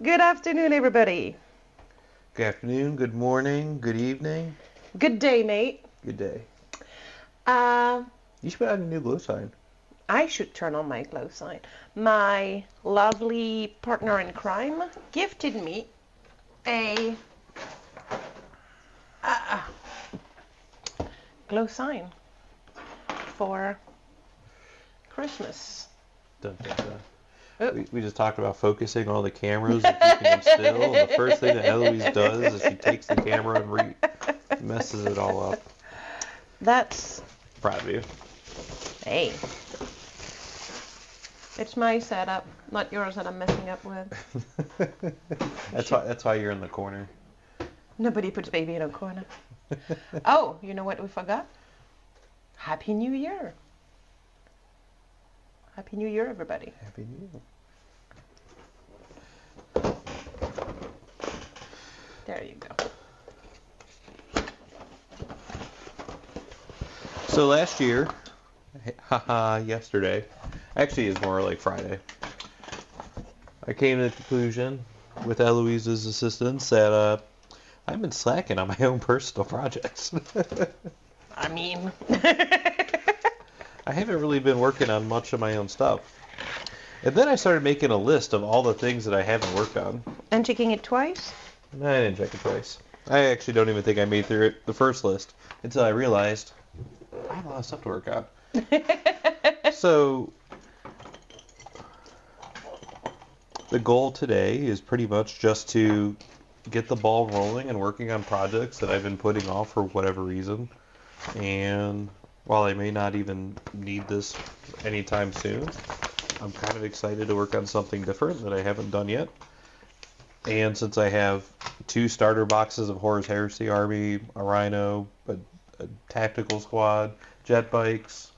Good afternoon, everybody. Good afternoon, good morning, good evening, Good day, mate. good day. Uh, You should put out a new glow sign. I should turn on my glow sign. My lovely partner in crime gifted me a uh, glow sign for Christmas. Dun, dun, dun. Oh. We just talked about focusing all the cameras and keeping them still. And the first thing that Eloise does is she takes the camera and messes it all up. That's... Proud of you. Hey. It's my setup, not yours that I'm messing up with. That's why you're in the corner. Nobody puts baby in a corner. Oh, you know what we forgot? Happy New Year. Happy New Year, everybody. Happy New Year. There you go. So last year, yesterday, actually it's more like Friday, I came to the conclusion with Eloise's assistance that I've been slacking on my own personal projects. I mean... I haven't really been working on much of my own stuff. And then I started making a list of all the things that I haven't worked on. And checking it twice? I didn't check it twice. I actually don't even think I made through the first list until I realized I have a lot of stuff to work on. So the goal today is pretty much just to get the ball rolling and working on projects that I've been putting off for whatever reason. And while I may not even need this anytime soon, I'm kind of excited to work on something different that I haven't done yet. And since I have 2 starter boxes of Horus Heresy Army, a Rhino, a tactical squad, jet bikes,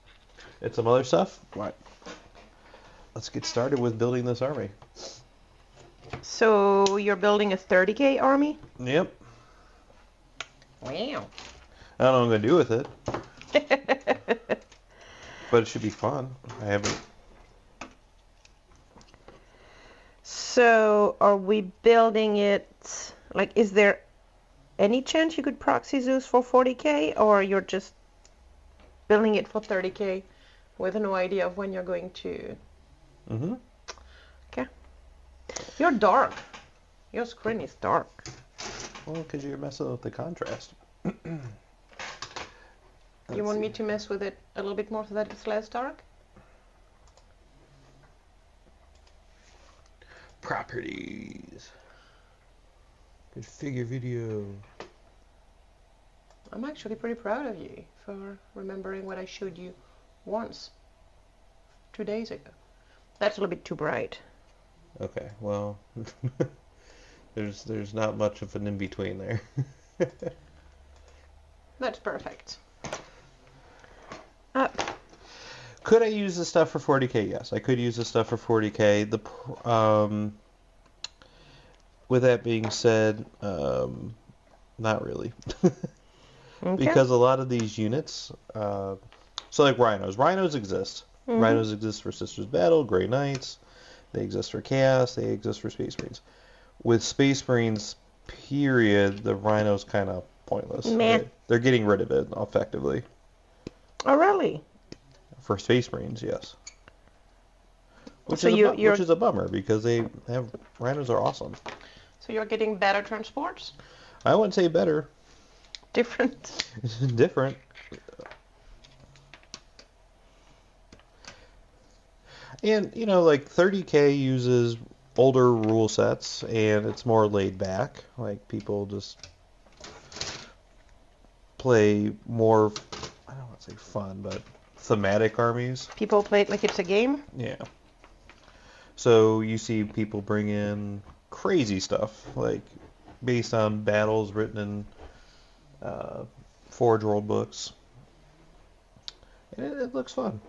and some other stuff, let's get started with building this army. So you're building a 30K army? Yep. Wow. I don't know what I'm going to do with it. But it should be fun. I haven't. So are we building it, like, is there any chance you could proxy Zeus for 40K, or you're just building it for 30K with no idea of when you're going to... Mm-hmm. Okay. You're dark. Your screen is dark. Well, because you're messing with the contrast. You want me to mess with it a little bit more so that it's less dark? Properties. Configure video. I'm actually pretty proud of you for remembering what I showed you once, 2 days ago. That's a little bit too bright. Okay, well, there's not much of an in-between there. That's perfect. Could I use this stuff for 40K? Yes, I could use this stuff for 40K. With that being said, not really. Okay. Because a lot of these units, so like Rhinos exist. Mm-hmm. Rhinos exist for Sisters Battle, Grey Knights. They exist for Chaos. They exist for Space Marines. With Space Marines, period, the Rhino's kind of pointless. They're getting rid of it effectively. Oh, really? For Space Marines, yes. Which So is a bummer because Rhinos are awesome. So you're getting better transports? I wouldn't say better. Different? Different. And, like 30K uses older rule sets and it's more laid back. Like people just play more, I don't want to say fun, but thematic armies. People play it like it's a game? Yeah. So you see people bring in crazy stuff, like based on battles written in Forge World books. And it looks fun.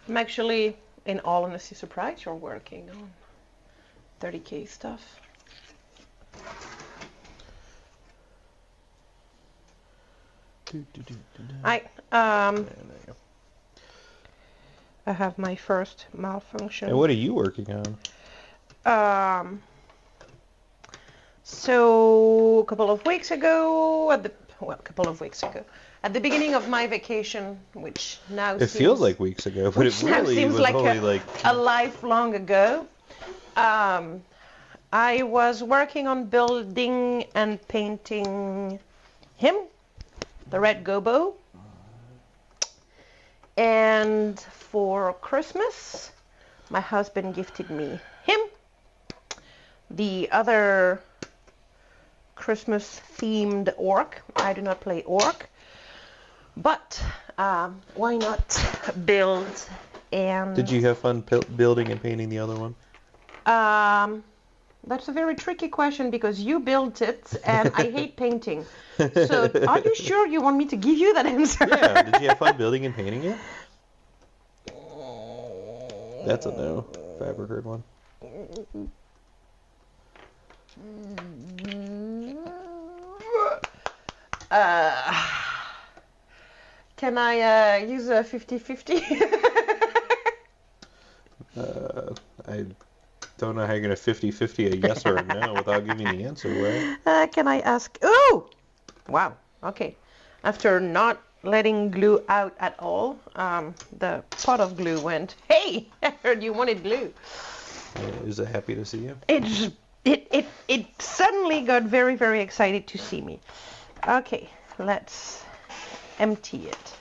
I'm actually, in all honesty, surprised you're working on 30K stuff. I have my first And malfunction. what are you working on? So a couple of weeks ago, at the beginning of my vacation, which now It feels like weeks ago, but it really was only like a lifelong ago. I was working on building and painting him, the red gobo. And for Christmas, my husband gifted me him. The other Christmas-themed orc. I do not play orc, but why not build and... Did you have fun building and painting the other one? That's a very tricky question because you built it and I hate painting. So are you sure you want me to give you that answer? Yeah, did you have fun building and painting it? That's a no, if I ever heard one. Can I use a 50-50? I don't know how you're going to 50-50 a yes or a no without giving the answer, right? Can I ask... Oh! Wow, okay. After not letting glue out at all, the pot of glue went, hey, I heard you wanted glue. Is it happy to see you? It suddenly got very, very excited to see me. Okay, let's empty it.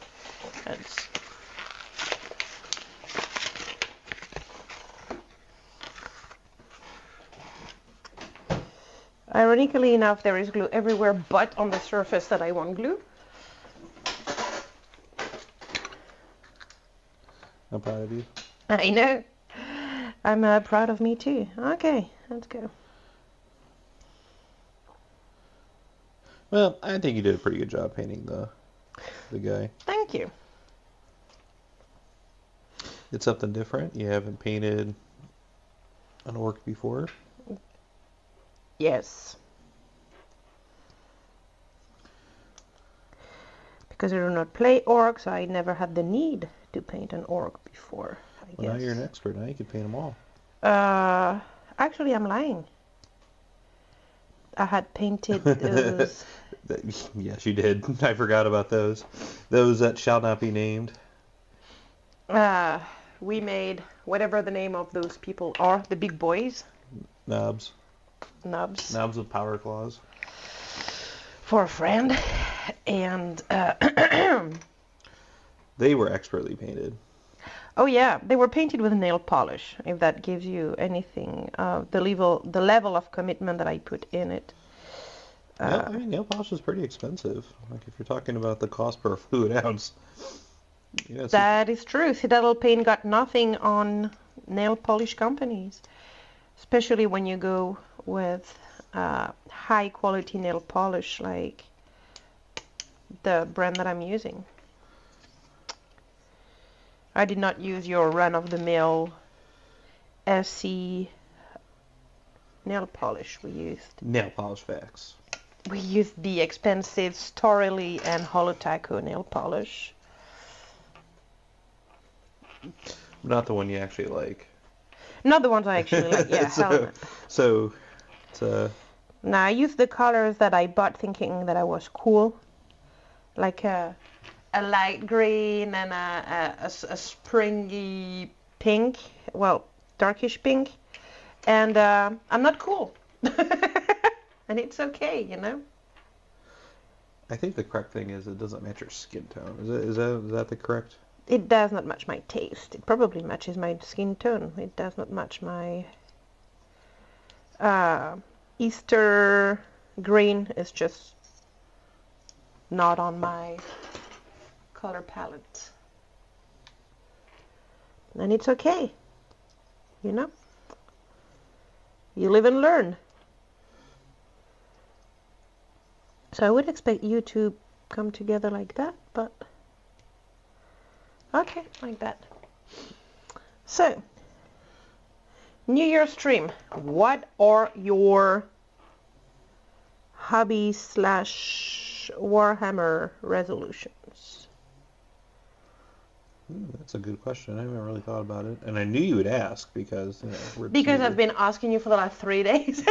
Ironically enough, there is glue everywhere but on the surface that I want glue. I'm proud of you. I know. I'm proud of me too. Okay, let's go. Well, I think you did a pretty good job painting the guy. Thank you. It's something different. You haven't painted an orc before. Yes. Because I do not play orcs, I never had the need to paint an orc before, I guess. Well, now you're an expert. Now you can paint them all. Actually, I'm lying. I had painted those. Yes, you did. I forgot about those. Those that shall not be named. We made whatever the name of those people are, the big boys. Knobs. Nubs. Knobs with power claws. For a friend. And they were expertly painted. Oh yeah, they were painted with nail polish, if that gives you anything. The level of commitment that I put in it. I mean, nail polish is pretty expensive. Like if you're talking about the cost per fluid ounce. You know, that is true. Citadel Paint got nothing on nail polish companies, especially when you go with high quality nail polish like the brand that I'm using. I did not use your run-of-the-mill SC nail polish. We used nail polish facts. We used the expensive Storely and Holotaco nail polish. Not the one you actually like. Not the ones I actually like. Yeah, so now I used the colors that I bought thinking that I was cool, like a light green and a springy pink, well, darkish pink, and I'm not cool, and it's okay, you know. I think the correct thing is it doesn't match your skin tone. Is that the correct? It does not match my taste. It probably matches my skin tone. It does not match my Easter green. Is just not on my color palette. And it's okay. You know? You live and learn. So I would expect you to come together like that, but okay, like that. So, New Year's stream. What are your hobby / Warhammer resolutions? That's a good question. I haven't really thought about it. And I knew you would ask because, we're Because I've here. been asking you for the last 3 days.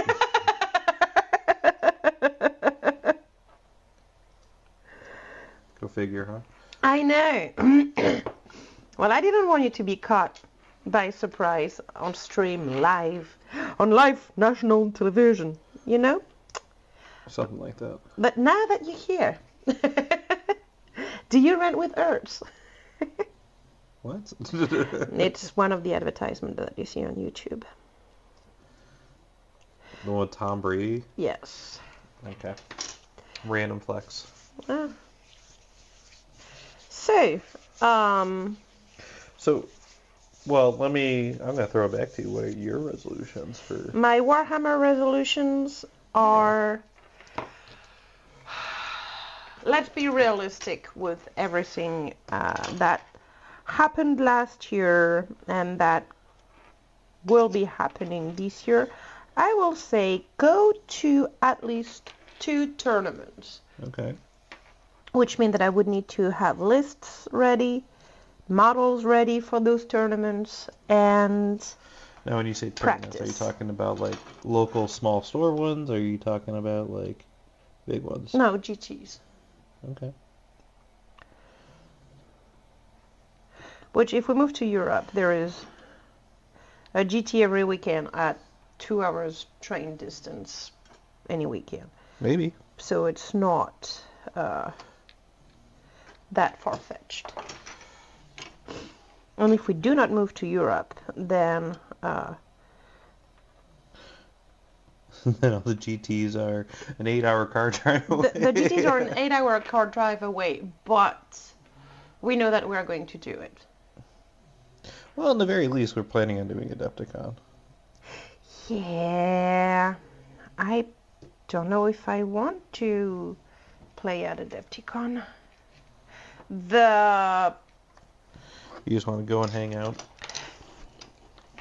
Go figure, huh? I know. Well, I didn't want you to be caught by surprise on stream live, on live national television, you know? Something like that. But now that you're here, do you rent with herbs? What? It's one of the advertisements that you see on YouTube. The one with Tom Brady? Yes. Okay. Random flex. Ah. So, So, well, I'm going to throw it back to you. What are your resolutions for... my Warhammer resolutions are... Let's be realistic with everything that happened last year and that will be happening this year. I will say go to at least 2 tournaments. Okay. Which means that I would need to have lists ready, models ready for those tournaments, and Now, when you say tournaments, are you practice. talking about, like, local small store ones, or are you talking about, like, big ones? No, GTs. Okay. Which, if we move to Europe, there is a GT every weekend at 2 hours train distance any weekend. Maybe. So it's not that far-fetched. And if we do not move to Europe, then Then all the GTs are an 8-hour car drive away. the GTs are an 8-hour car drive away, but we know that we're going to do it. Well, in the very least, we're planning on doing Adepticon. Yeah, I don't know if I want to play at Adepticon. You just want to go and hang out?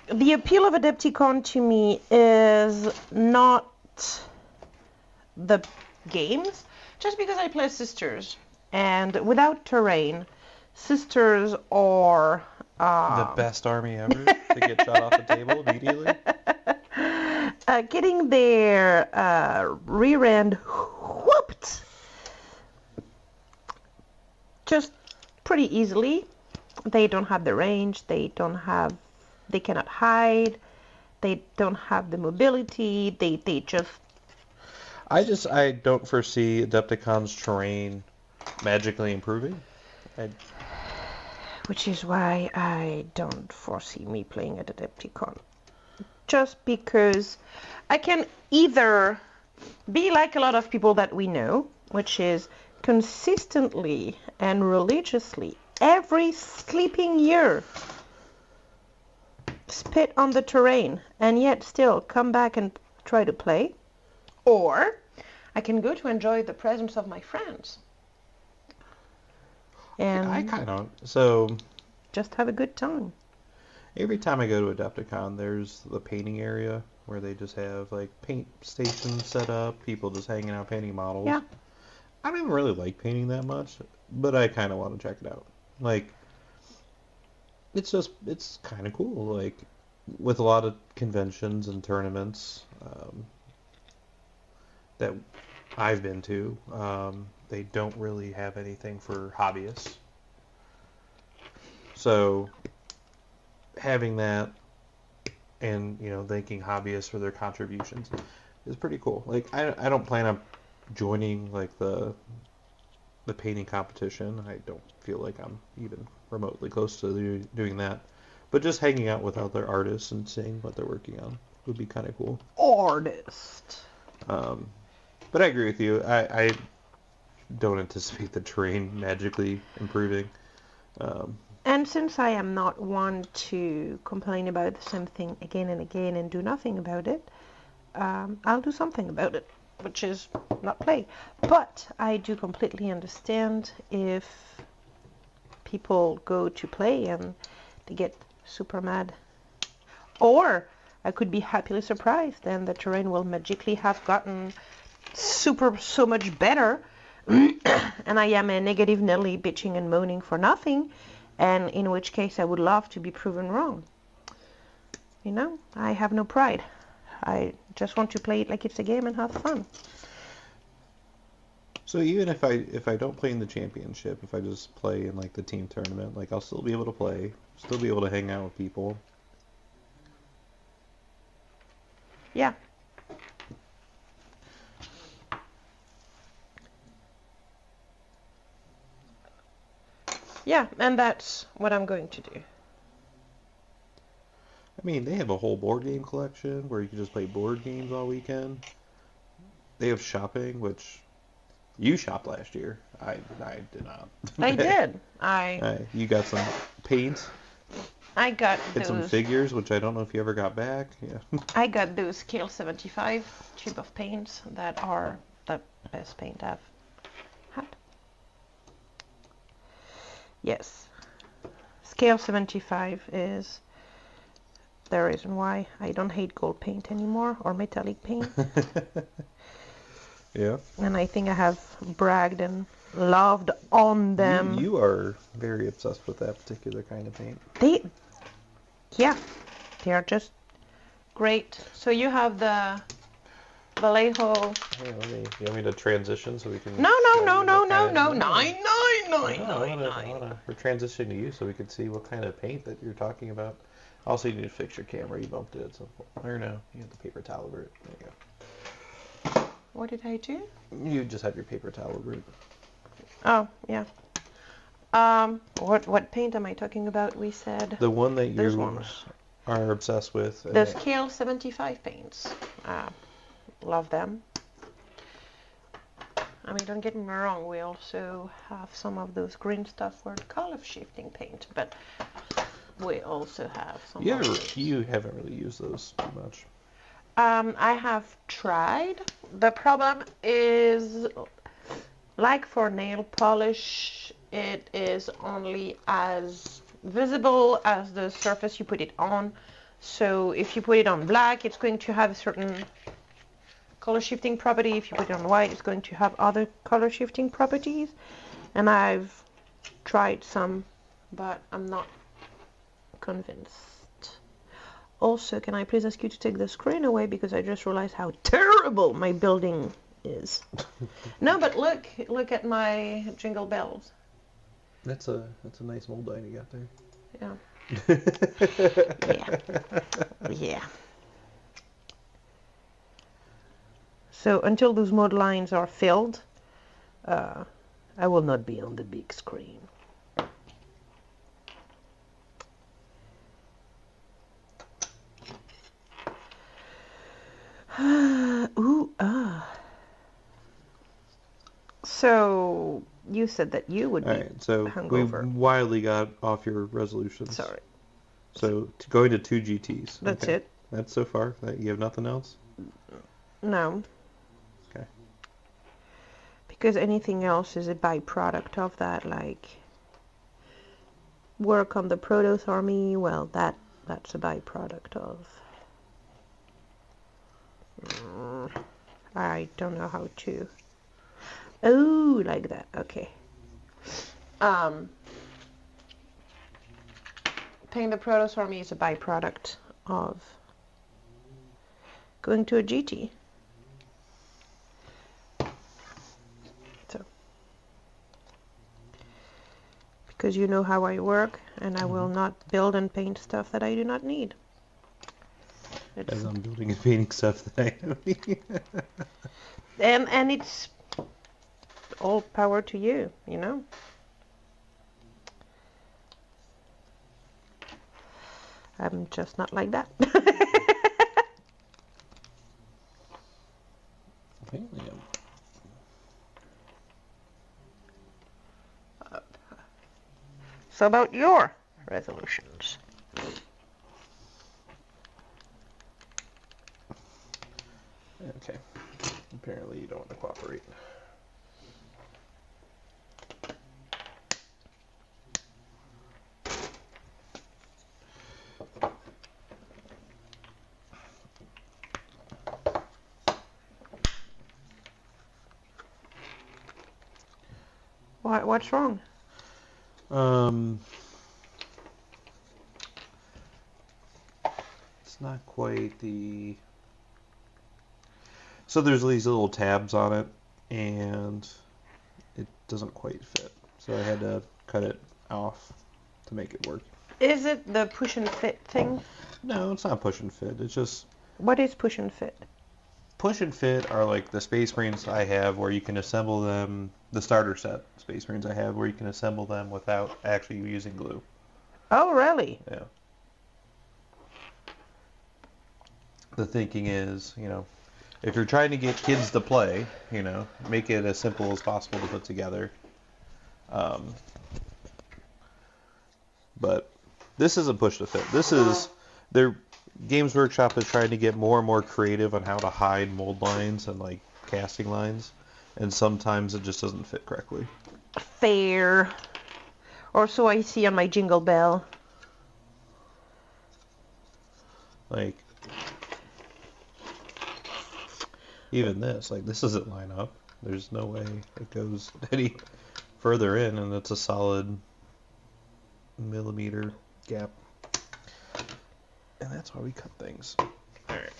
The appeal of Adepticon to me is not the games, just because I play Sisters, and without terrain, Sisters are The best army ever to get shot off the table immediately? getting their rear end whooped just pretty easily. They don't have the range, they cannot hide, they don't have the mobility, they just... I don't foresee Adepticon's terrain magically improving. Which is why I don't foresee me playing at Adepticon. Just because I can either be like a lot of people that we know, which is consistently and religiously every sleeping year spit on the terrain and yet still come back and try to play, or I can go to enjoy the presence of my friends and I kind of... So, just have a good time. every time I go to Adepticon, there's the painting area where they just have, like, paint stations set up, people just hanging out painting models. Yeah. I don't even really like painting that much, but I kind of want to check it out. Like, it's kind of cool. Like, with a lot of conventions and tournaments that I've been to, they don't really have anything for hobbyists. So, having that and, thanking hobbyists for their contributions is pretty cool. Like, I don't plan on joining, like, the painting competition. I don't feel like I'm even remotely close to doing that. But just hanging out with other artists and seeing what they're working on would be kind of cool. Artist. But I agree with you. I don't anticipate the terrain magically improving. And since I am not one to complain about the same thing again and again and do nothing about it, I'll do something about it, which is not play. But I do completely understand if people go to play and they get super mad. Or I could be happily surprised and the terrain will magically have gotten so much better and I am a negative Nelly bitching and moaning for nothing, and in which case I would love to be proven wrong. You know, I have no pride. I just want to play it like it's a game and have fun. So even if I don't play in the championship, if I just play in like the team tournament, like I'll still be able to play, still be able to hang out with people. Yeah. Yeah, and that's what I'm going to do. I mean, they have a whole board game collection where you can just play board games all weekend. They have shopping, which you shopped last year. I did not. I did. You got some paint. I got Get some those. figures, which I don't know if you ever got back. Yeah. I got those scale 75 tube of paints that are the best paint I've had. Yes. Scale 75 is the reason why I don't hate gold paint anymore or metallic paint. Yeah. And I think I have bragged and loved on them. You are very obsessed with that particular kind of paint. They are just great. So you have the Vallejo. Hey, you want me to transition so we can? No. We're transitioning to you so we can see what kind of paint that you're talking about. Also, you need to fix your camera. You bumped it at some point. Or no, you had the paper towel over it. There you go. What did I do? You just have your paper towel over it. Oh, yeah. What paint am I talking about? We said the one that those you ones. are obsessed with. The scale 75 paints. Love them. I mean, don't get me wrong, we also have some of those green stuff for color shifting paint, but we also have some of those. You haven't really used those too much. I have tried. The problem is, like for nail polish, it is only as visible as the surface you put it on. So if you put it on black, it's going to have a certain color shifting property. If you put it on white, it's going to have other color shifting properties. And I've tried some, but I'm not convinced. Also, can I please ask you to take the screen away because I just realized how terrible my building is. No, but look at my jingle bells. That's a nice mold line you got there. Yeah. Yeah. So until those mold lines are filled, I will not be on the big screen. So you said that you would be hungover. We wildly got off your resolutions. Sorry. So going to 2 GTs. That's it. That's so far. You have nothing else? No. Okay. Because anything else is a byproduct of that, like work on the Protoss army. Well, that's a byproduct of. I don't know how to. Oh, like that. Okay. Paying the Protoss army is a byproduct of going to a GT. So, because you know how I work, and I will not build and paint stuff that I do not need. As I'm building and painting stuff that I don't need. And it's all power to you, you know. I'm just not like that. Apparently So about your resolutions. Okay. Apparently you don't want to cooperate. What's wrong? It's not quite the... So there's these little tabs on it, and it doesn't quite fit. So I had to cut it off to make it work. Is it the push and fit thing? No, it's not push and fit. It's just... What is push and fit? Push and fit are like the Space Marines I have where you can assemble them, the starter set Space Marines I have where you can assemble them without actually using glue. Oh, really? Yeah. The thinking is, if you're trying to get kids to play, make it as simple as possible to put together. But this isn't push to fit. This is, Games Workshop is trying to get more and more creative on how to hide mold lines and like casting lines, and sometimes it just doesn't fit correctly. Fair. Or so I see on my jingle bell. Like, even this, this doesn't line up. There's no way it goes any further in, and it's a solid millimeter gap. And that's why we cut things. Alright.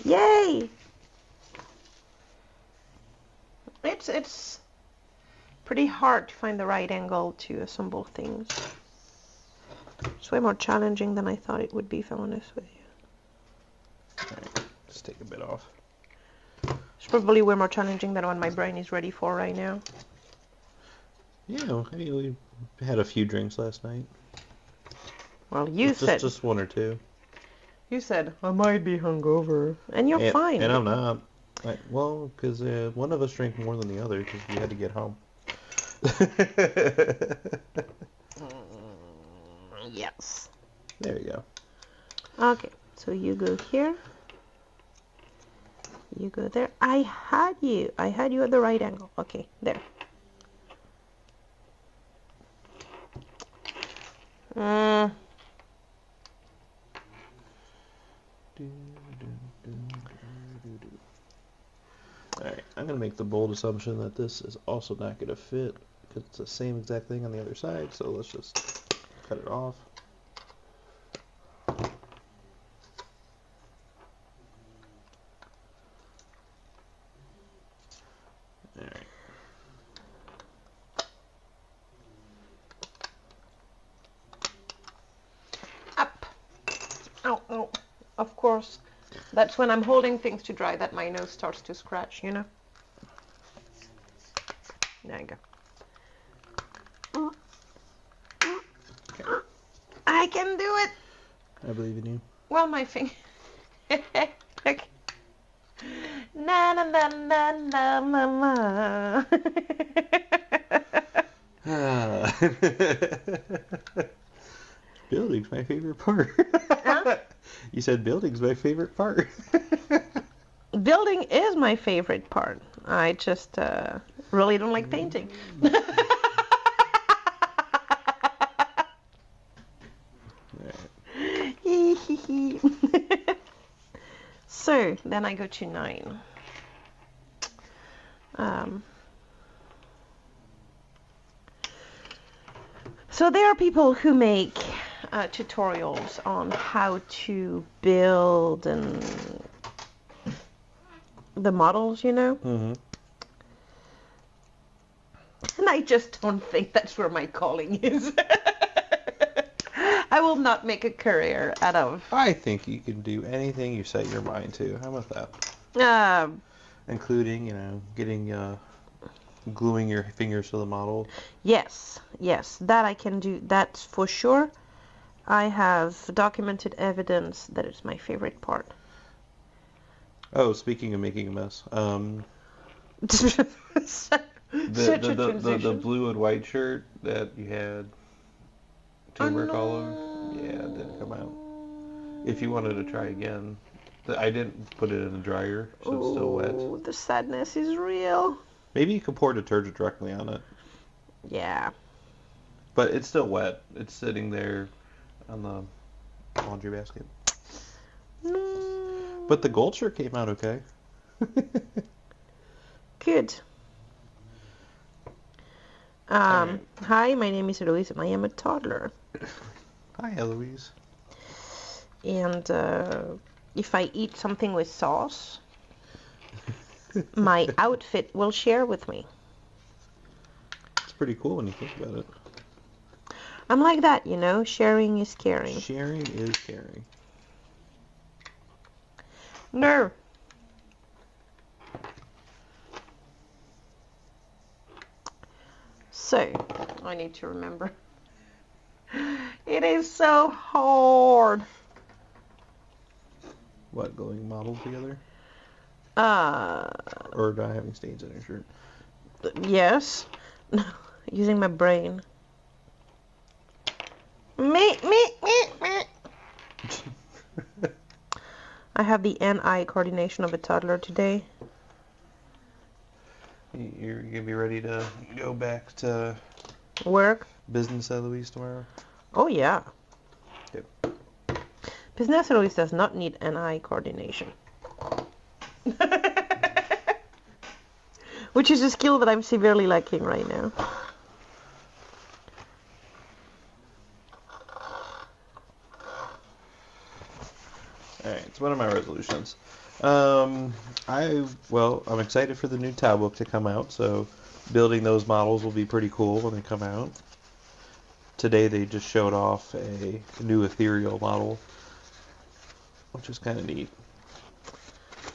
Yay! It's pretty hard to find the right angle to assemble things. It's way more challenging than I thought it would be, if I'm honest with you. Alright, just take a bit off. It's probably way more challenging than what my brain is ready for right now. Yeah, we had a few drinks last night. Well, you said... Just one or two. You said, I might be hungover. And you're fine. And I'm not. Because one of us drank more than the other because we had to get home. Yes. There you go. Okay, so you go here. You go there. I had you at the right angle. Okay, there. Alright, I'm going to make the bold assumption that this is also not going to fit because it's the same exact thing on the other side, so let's just cut it off. Alright. Up. Oh, oh. Of course. That's when I'm holding things to dry that my nose starts to scratch, There you go. I can do it! I believe in you. Well, my finger... Okay. Na na na na na na na. Building's my favorite part. Huh? You said building's my favorite part. Building is my favorite part. I just really don't like painting. So, then I go to 9. So there are people who make tutorials on how to build and the models, Mm-hmm. And I just don't think that's where my calling is. I will not make a career out of... I think you can do anything you set your mind to. How about that? Including, getting, gluing your fingers to the model. Yes, that I can do. That's for sure. I have documented evidence that it's my favorite part. Oh, speaking of making a mess, Such a transition. the blue and white shirt that you had turmeric all over, yeah, it didn't come out. If you wanted to try again, I didn't put it in the dryer, so it's still wet. Oh, the sadness is real. Maybe you could pour detergent directly on it. Yeah. But it's still wet. It's sitting there on the laundry basket. But the gold shirt came out okay. Good. Right. Hi, my name is Eloise and I am a toddler. Hi, Eloise. And if I eat something with sauce, my outfit will share with me. It's pretty cool when you think about it. I'm like that, you know, sharing is caring. Sharing is caring. No. So, I need to remember. It is so hard. What, going models together? Uh, Or not having stains on your shirt? yes. Using my brain. Me. I have the eye coordination of a toddler today. You're going to be ready to go back to Work? business at Eloise tomorrow? Oh, yeah. Yep. Business Eloise does not need eye coordination. Which is a skill that I'm severely lacking right now. Alright, it's one of my resolutions. I'm excited for the new Tau book to come out, so building those models will be pretty cool when they come out. Today they just showed off a new ethereal model, which is kind of neat.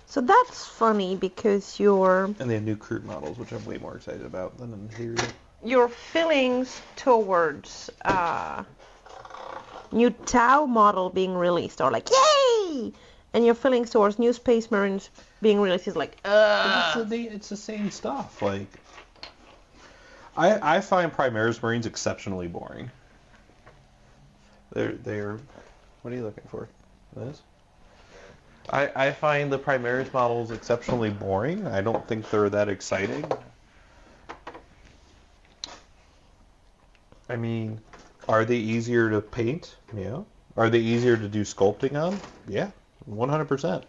So that's funny because And they have new crude models, which I'm way more excited about than an ethereal. your feelings towards new Tau model being released are like, yay! And your feelings towards new Space Marines being released is like, It's the same stuff. Like, I find Primaris Marines exceptionally boring. They're. What are you looking for? This? I find the Primaris models exceptionally boring. I don't think they're that exciting. I mean, are they easier to paint? Yeah. Are they easier to do sculpting on? Yeah, 100%.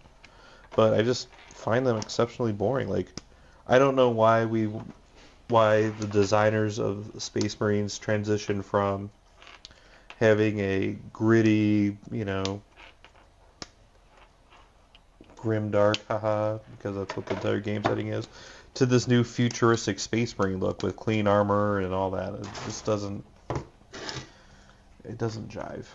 But I just find them exceptionally boring. Like, I don't know why the designers of Space Marines transition from having a gritty, grim dark, because that's what the entire game setting is, to this new futuristic Space Marine look with clean armor and all that. It just doesn't jive.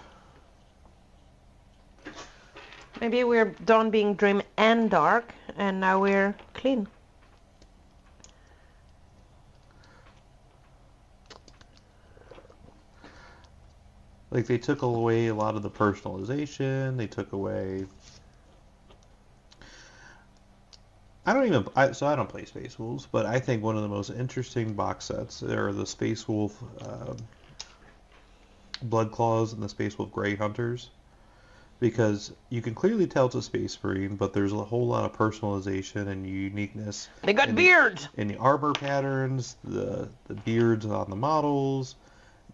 maybe we're done being grim and dark, and now we're clean. Like, they took away a lot of the personalization. They took away. I don't play Space Wolves, but I think one of the most interesting box sets are the Space Wolf Blood Claws and the Space Wolf Grey Hunters, because you can clearly tell it's a Space Marine, but there's a whole lot of personalization and uniqueness. They got beards! In the armor patterns, the beards on the models,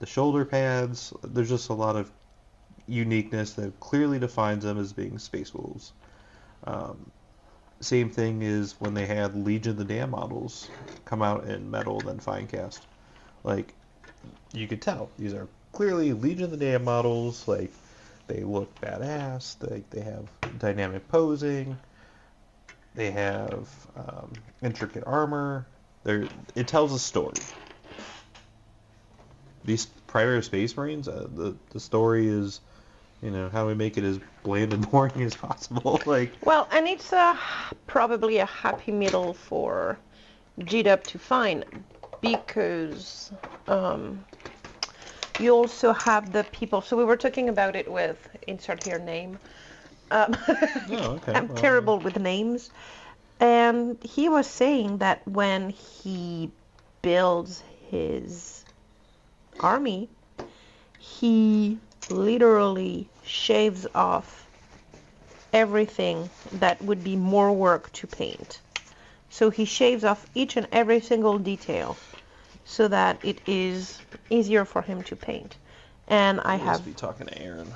the shoulder pads. There's just a lot of uniqueness that clearly defines them as being Space Wolves. Same thing is when they had Legion of the Damned models come out in metal then fine cast. Like, you could tell these are clearly Legion of the Damned models. Like, they look badass. They have dynamic posing. They have intricate armor. It tells a story. These Primaris Space Marines, the story is, how we make it as bland and boring as possible. Like, Well, and it's probably a happy middle for GW to find, because you also have the people. So we were talking about it with insert here name. okay. I'm terrible with names. And he was saying that when he builds his army, he literally shaves off everything that would be more work to paint. So he shaves off each and every single detail so that it is easier for him to paint. And I have... be talking to Aaron.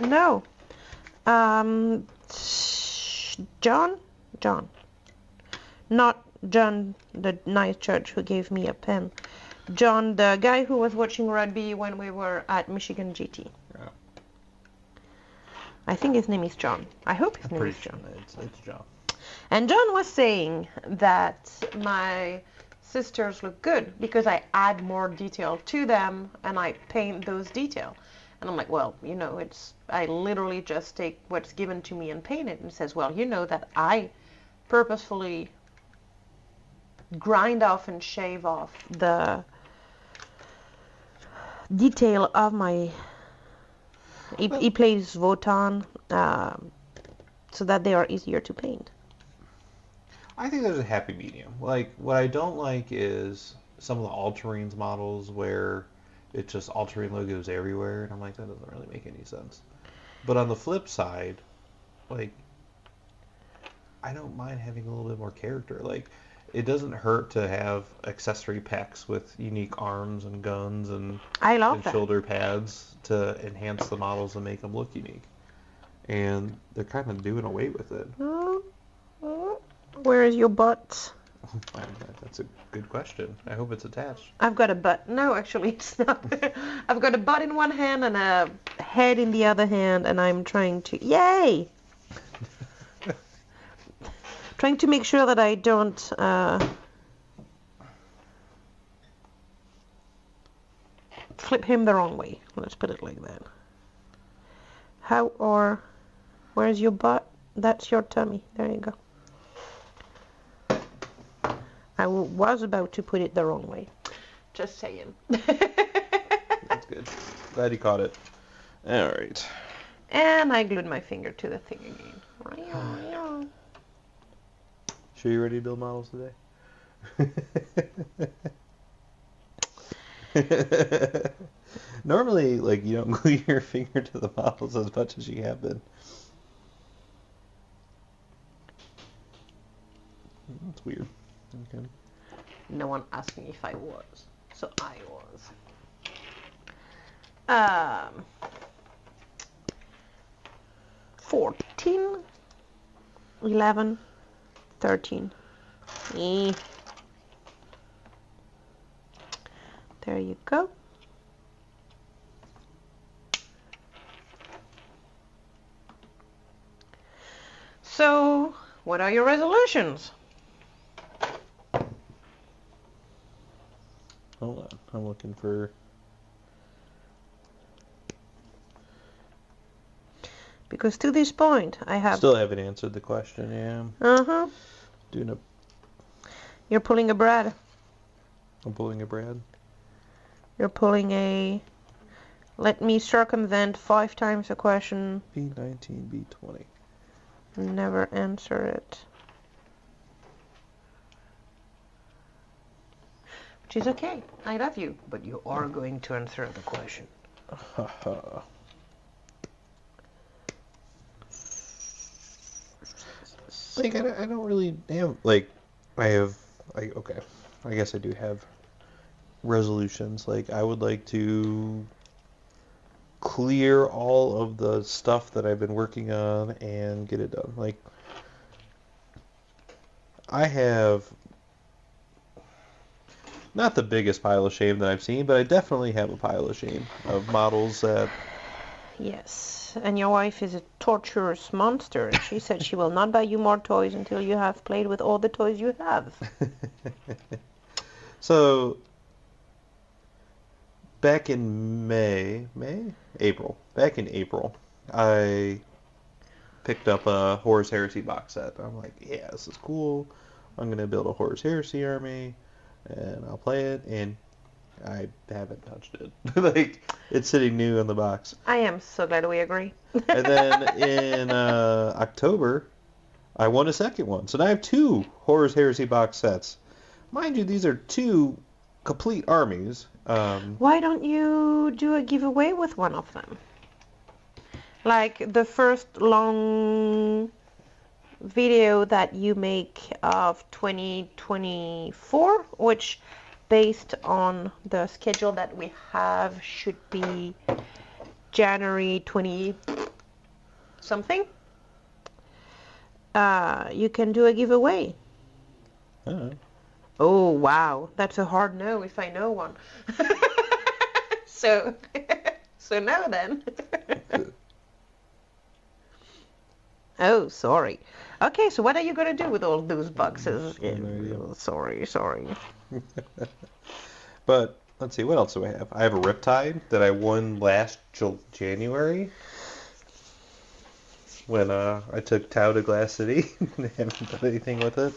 No. John? Not John, the nice judge who gave me a pen. John, the guy who was watching rugby when we were at Michigan GT. Yeah. I think his name is John. I hope his I'm name pretty is sure John. it's John. And John was saying that my sisters look good because I add more detail to them and I paint those details. And I'm like, well, you know, I literally just take what's given to me and paint it. And says, well, you know that I purposefully grind off and shave off the detail of my... He plays Votan so that they are easier to paint. I think there's a happy medium. Like, what I don't like is some of the All-Terrains models where it's just All-Terrain logos everywhere, and I'm like, that doesn't really make any sense. But on the flip side, like, I don't mind having a little bit more character. Like, it doesn't hurt to have accessory packs with unique arms and guns and shoulder pads to enhance the models and make them look unique. And they're kind of doing away with it. Where is your butt? That's a good question. I hope it's attached. I've got a butt. No, actually, it's not. I've got a butt in one hand and a head in the other hand, and I'm trying to... Yay! Trying to make sure that I don't... flip him the wrong way. Let's put it like that. Where's your butt? That's your tummy. There you go. I was about to put it the wrong way. Just saying. That's good. Glad you caught it. All right. And I glued my finger to the thing again. Sure you ready to build models today? Normally, like, you don't glue your finger to the models as much as you have been. That's weird. Okay. No one asked me if I was, so I was. 14, 11, 13. There you go. So, what are your resolutions? Hold on, I'm looking for... Because to this point, I have... Still haven't answered the question, yeah. Uh-huh. Doing a... You're pulling a Brad. I'm pulling a Brad. You're pulling a... Let me circumvent 5 times a question. B19, B20. Never answer it. Which is okay. I love you. But you are going to answer the question. Like, I don't really have, like, okay, I guess I do have resolutions. Like, I would like to clear all of the stuff that I've been working on and get it done. Like, I have not the biggest pile of shame that I've seen, but I definitely have a pile of shame of models that... Yes, and your wife is a torturous monster, and she said she will not buy you more toys until you have played with all the toys you have. So, back in April, I picked up a Horus Heresy box set. I'm like, yeah, this is cool. I'm going to build a Horus Heresy army, and I'll play it, and I haven't touched it. Like, it's sitting new in the box. I am so glad we agree. And then in October, I won a second one. So now I have 2 Horus Heresy box sets. Mind you, these are 2 complete armies. Why don't you do a giveaway with one of them? Like the first long video that you make of 2024, which based on the schedule that we have should be January 20 something. You can do a giveaway. Oh wow, that's a hard no if I know one. So no then. Oh, sorry. Okay, so what are you going to do with all those boxes? No idea. Sorry. But let's see, what else do I have? I have a Riptide that I won last January when I took Tau to Glass City. I haven't done anything with it.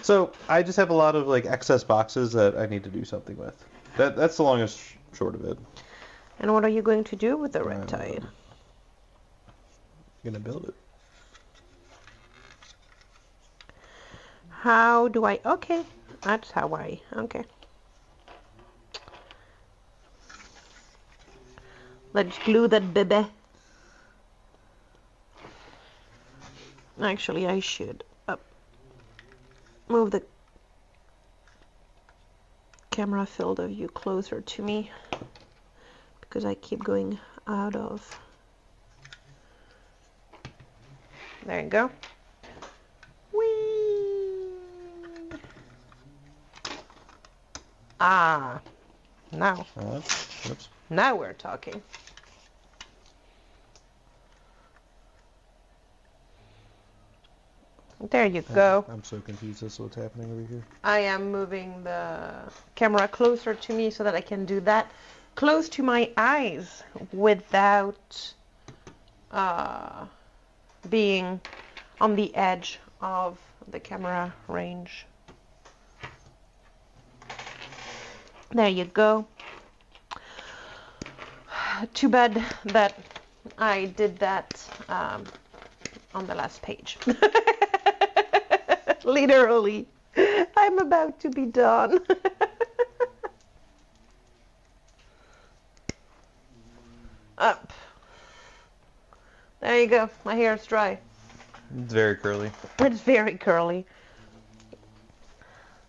So I just have a lot of like excess boxes that I need to do something with. That's the longest short of it. And what are you going to do with the Riptide? I'm gonna build it. How do I... Okay, that's how I... Okay. Let's glue that baby. Actually, I should move the camera field of view closer to me because I keep going out of... There you go. Whee! Ah, now. Oops. Now we're talking. There you go. I'm so confused as to what's happening over here. I am moving the camera closer to me so that I can do that close to my eyes without being on the edge of the camera range. There you go. Too bad that I did that on the last page. Literally, I'm about to be done. Up. There you go. My hair is dry. It's very curly. It's very curly.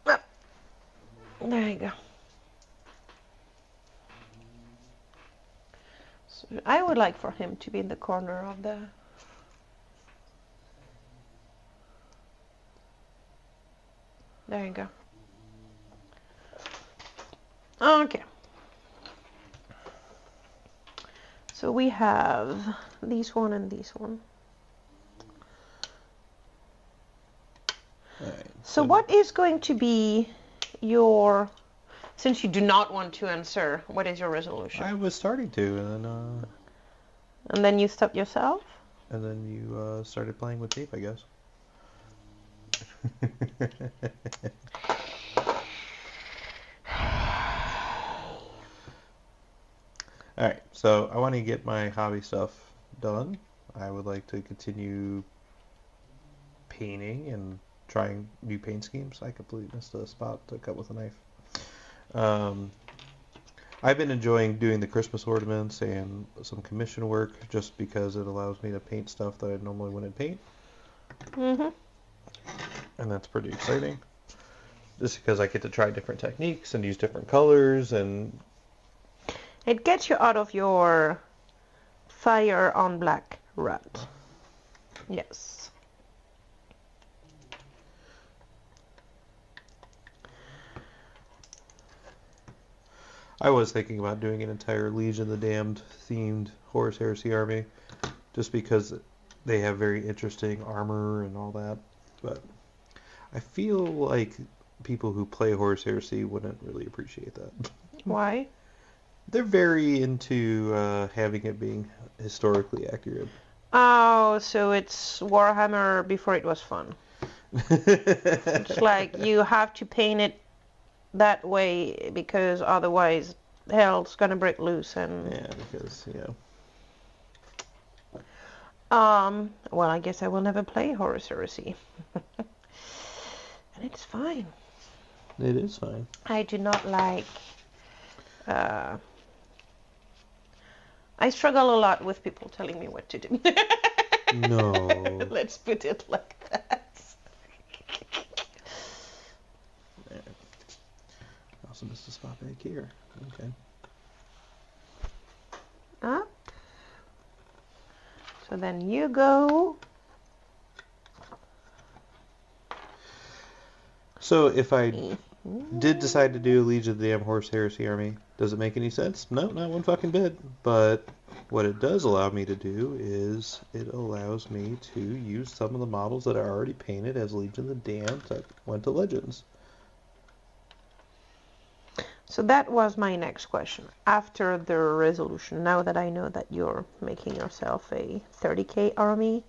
Up. There you go. So I would like for him to be in the corner of the... There you go. Okay. So we have this one and this one. Right, so what is going to be your, since you do not want to answer, what is your resolution? I was starting to, And then you stopped yourself? and then you started playing with tape, I guess. Alright, so I want to get my hobby stuff done. I would like to continue painting and trying new paint schemes. I completely missed a spot to cut with a knife. I've been enjoying doing the Christmas ornaments and some commission work just because it allows me to paint stuff that I normally wouldn't paint. Mm-hmm. And that's pretty exciting. Just because I get to try different techniques and use different colors and... It gets you out of your fire on black rut. Yes. I was thinking about doing an entire Legion of the Damned themed Horus Heresy army, just because they have very interesting armor and all that. But I feel like people who play Horus Heresy wouldn't really appreciate that. Why? They're very into having it being historically accurate. Oh, so it's Warhammer before it was fun. It's like you have to paint it that way because otherwise hell's gonna break loose and... Yeah, because, well, I guess I will never play Horus Heresy. And it's fine. It is fine. I do not like... I struggle a lot with people telling me what to do. No. Let's put it like that. I also missed a spot back here. Okay. Up. So then you go. So if I did decide to do a Legion of the Damned Horus Heresy army, does it make any sense? No, not one fucking bit. But What it does allow me to do is it allows me to use some of the models that I already painted as Legion of the Damned that went to Legends. So that was my next question. After the resolution, now that I know that you're making yourself a 30k army,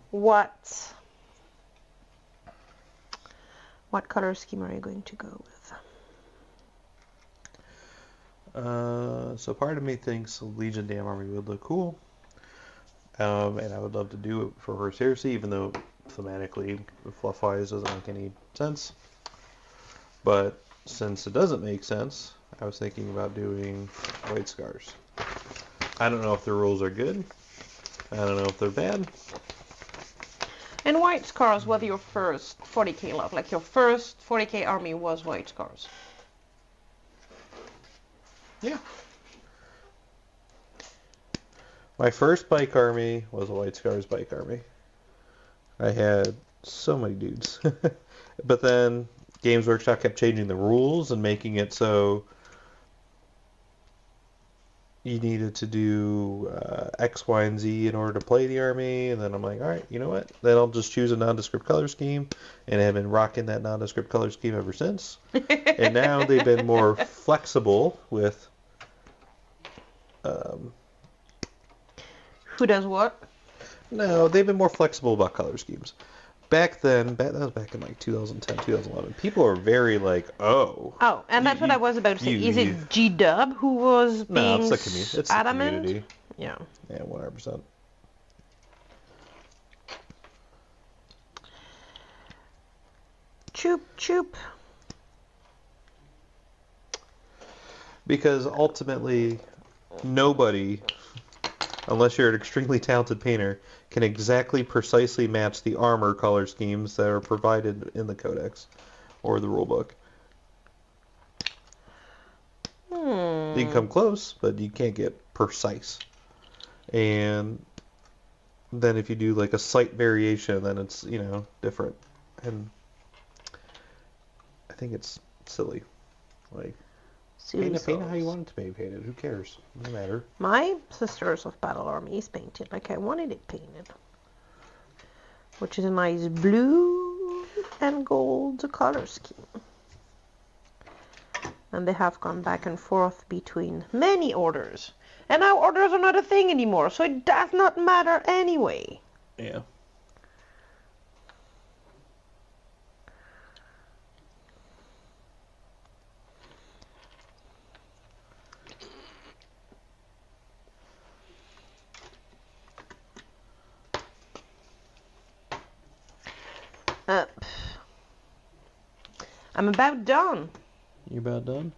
what color scheme are you going to go with? So part of me thinks Legion Damn Army would look cool. And I would love to do it for First Heresy, even though thematically, fluff-wise, doesn't make any sense. But since it doesn't make sense, I was thinking about doing White Scars. I don't know if the rules are good. I don't know if they're bad. And White Scars was your first 40k lot, like your first 40k army was White Scars. Yeah. My first bike army was a White Scars bike army. I had so many dudes. But then Games Workshop kept changing the rules and making it so you needed to do X, Y, and Z in order to play the army. And then I'm like, all right, you know what? Then I'll just choose a nondescript color scheme. And I've been rocking that nondescript color scheme ever since. And now they've been more flexible with... Who does what? No, they've been more flexible about color schemes. Back then, that was back in like 2010, 2011. People were very like, oh. Oh, and that's what I was about to say. Is it G-Dub who was being it's adamant? the community. Yeah. Yeah, 100%. Choop, choop. Because ultimately, nobody, unless you're an extremely talented painter, can exactly precisely match the armor color schemes that are provided in the codex or the rulebook. You can come close, but you can't get precise. And then if you do like a slight variation, then it's, different. And I think it's silly. Like, paint it how you want it to be painted. Who cares? Doesn't matter. My Sisters of Battle Army is painted like I wanted it painted, which is a nice blue and gold color scheme. And they have gone back and forth between many orders. And now orders are not a thing anymore, so it does not matter anyway. Yeah. I'm about done. You about done?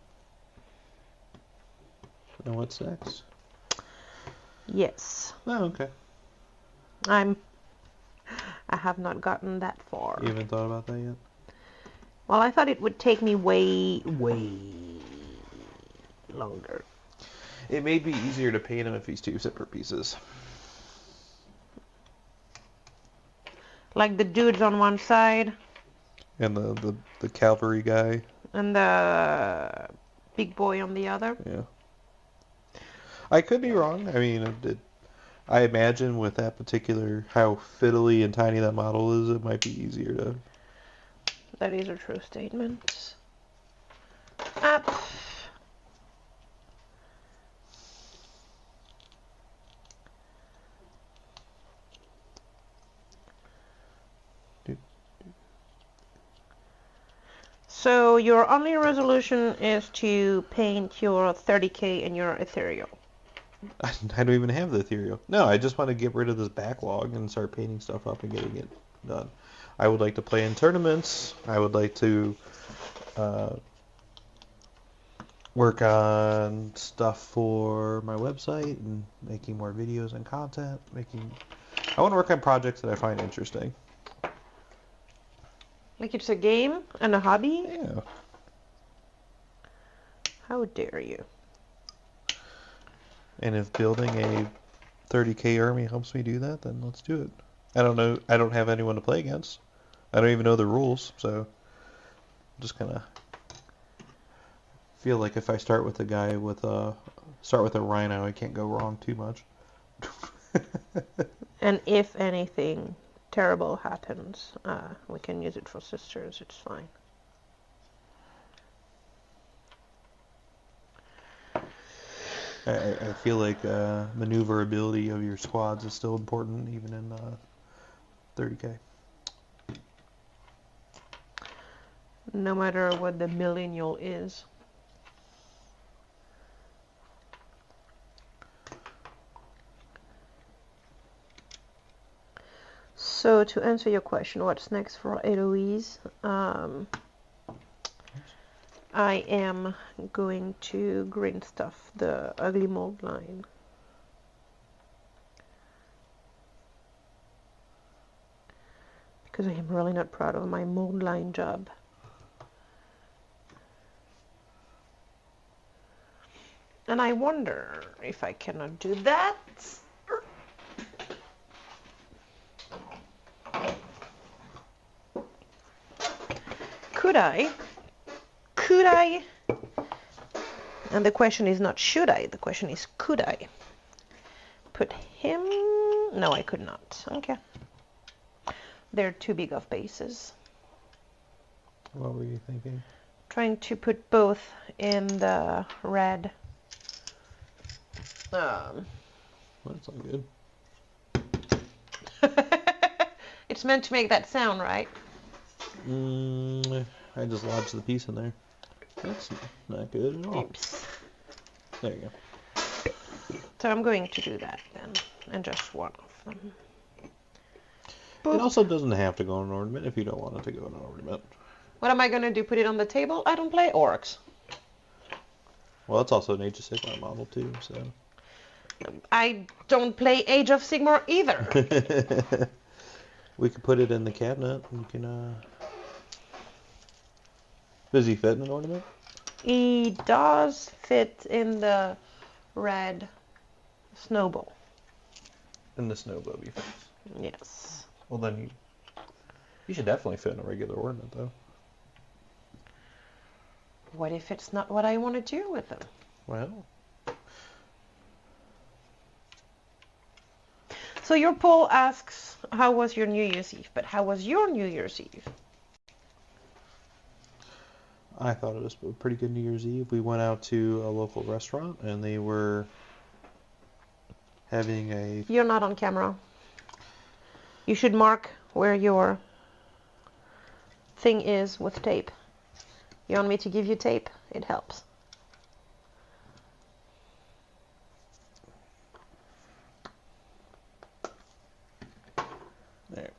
And what's next? Yes. Oh, okay. I have not gotten that far. You haven't thought about that yet? Well, I thought it would take me way longer. It may be easier to paint him if he's two separate pieces. Like the dudes on one side. And the cavalry guy. And the big boy on the other. Yeah. I could be wrong. I mean, I imagine with that particular, how fiddly and tiny that model is, it might be easier to... That is a true statement. So your only resolution is to paint your 30k and your ethereal. I don't even have the ethereal. No, I just want to get rid of this backlog and start painting stuff up and getting it done. I would like to play in tournaments. I would like to work on stuff for my website and making more videos and content. I want to work on projects that I find interesting. Like it's a game and a hobby? Yeah. How dare you? And if building a 30k army helps me do that, then let's do it. I don't know. I don't have anyone to play against. I don't even know the rules, so I'm just kind of feel like if I start with a rhino, I can't go wrong too much. And if anything terrible happens, we can use it for sisters. It's fine. I feel like maneuverability of your squads is still important even in 30K. No matter what the millennial is. So to answer your question, what's next for Eloise? I am going to green stuff the ugly mold line. Because I am really not proud of my mold line job. And I wonder if I cannot do that. Could I? Could I? And the question is not should I, the question is could I? Put him? No, I could not. Okay. They're too big of bases. What were you thinking? Trying to put both in the red. That's not good. It's meant to make that sound, right? I just lodged the piece in there. That's not good at all. Oops. There you go. So I'm going to do that then, and just one of them. Boop. It also doesn't have to go on an ornament if you don't want it to go on an ornament. What am I going to do, put it on the table? I don't play orcs. Well, it's also an Age of Sigmar model too, so. I don't play Age of Sigmar either. We could put it in the cabinet. You can, Does he fit in an ornament? He does fit in the red snowball. In the snow globe, he fits. Yes. Well, then you should definitely fit in a regular ornament, though. What if it's not what I want to do with them? Well. So your poll asks, how was your New Year's Eve? But how was your New Year's Eve? I thought it was a pretty good New Year's Eve. We went out to a local restaurant, and they were having a... You're not on camera. You should mark where your thing is with tape. You want me to give you tape? It helps. There.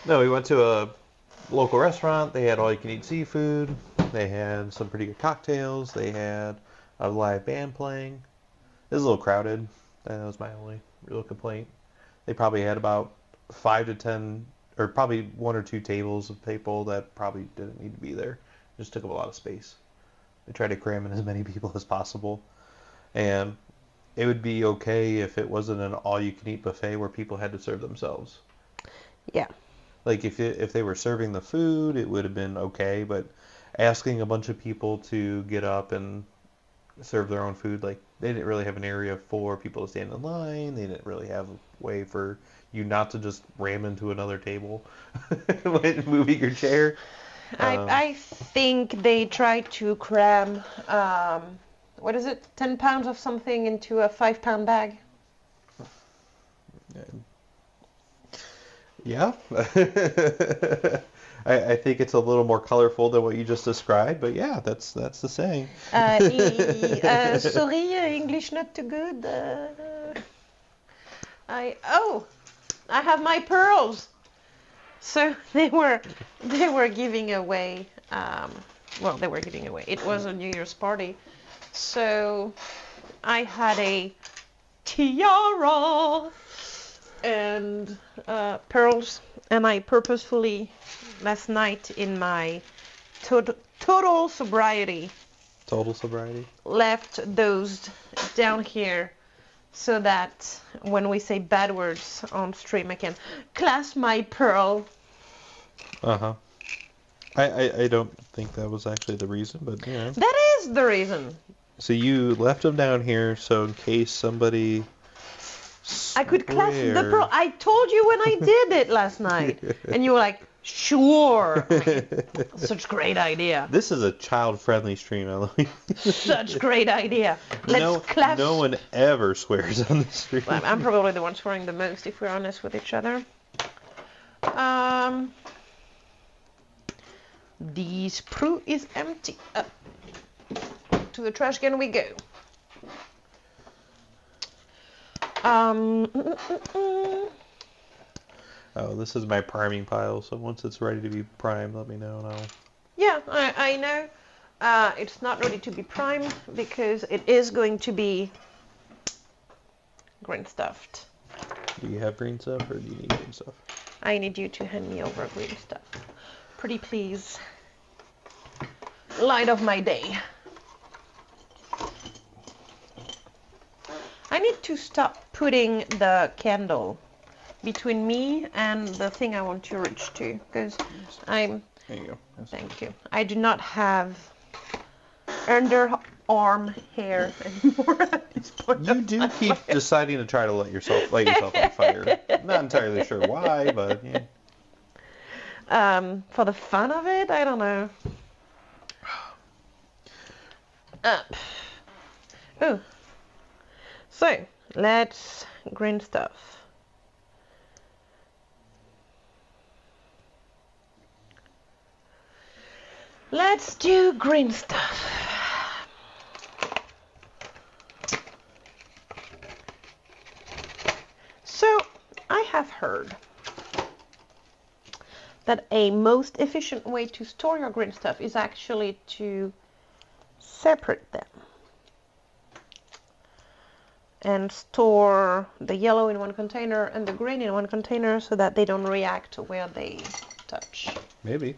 No, we went to a local restaurant. They had all-you-can-eat seafood. They had some pretty good cocktails. They had a live band playing. It was a little crowded. That was my only real complaint. They probably had about 5 to 10, or probably 1 or 2 tables of people that probably didn't need to be there. It just took up a lot of space. They tried to cram in as many people as possible. And it would be okay if it wasn't an all-you-can-eat buffet where people had to serve themselves. Yeah. Like if they were serving the food, it would have been okay, but asking a bunch of people to get up and serve their own food, like they didn't really have an area for people to stand in line. They didn't really have a way for you not to just ram into another table when moving your chair. I think they tried to cram, what is it, 10 pounds of something into a 5-pound bag. Yeah. I think it's a little more colorful than what you just described, but yeah, that's the saying. Sorry, English not too good. I have my pearls. So they were giving away. They were giving away. It was a New Year's party, so I had a tiara and pearls, and I purposefully last night in my total sobriety left those down here so that when we say bad words on stream I can clasp my pearl Uh-huh. I don't think that was actually the reason, but yeah. That is the reason. So you left them down here so in case somebody I could class the swears. I told you when I did it last night, and you were like, "Sure." Such great idea. This is a child-friendly stream, Eloise. Such great idea. Let's class. No one ever swears on the stream. Well, I'm probably the one swearing the most, if we're honest with each other. The sprue is empty. To the trash can we go. Oh, this is my priming pile, so once it's ready to be primed, let me know and I'll... Yeah, I know. It's not ready to be primed because it is going to be green stuffed. Do you have green stuff or do you need green stuff? I need you to hand me over green stuff. Pretty please. Light of my day. I need to stop putting the candle between me and the thing I want to reach to, because I'm... There you go. Yes. Thank you. I do not have underarm hair anymore at this point. You do keep deciding to try to light yourself on fire. Not entirely sure why, but yeah. For the fun of it, I don't know. Oh. So, let's green stuff. Let's do green stuff. So, I have heard that a most efficient way to store your green stuff is actually to separate them and store the yellow in one container and the green in one container so that they don't react where they touch. Maybe.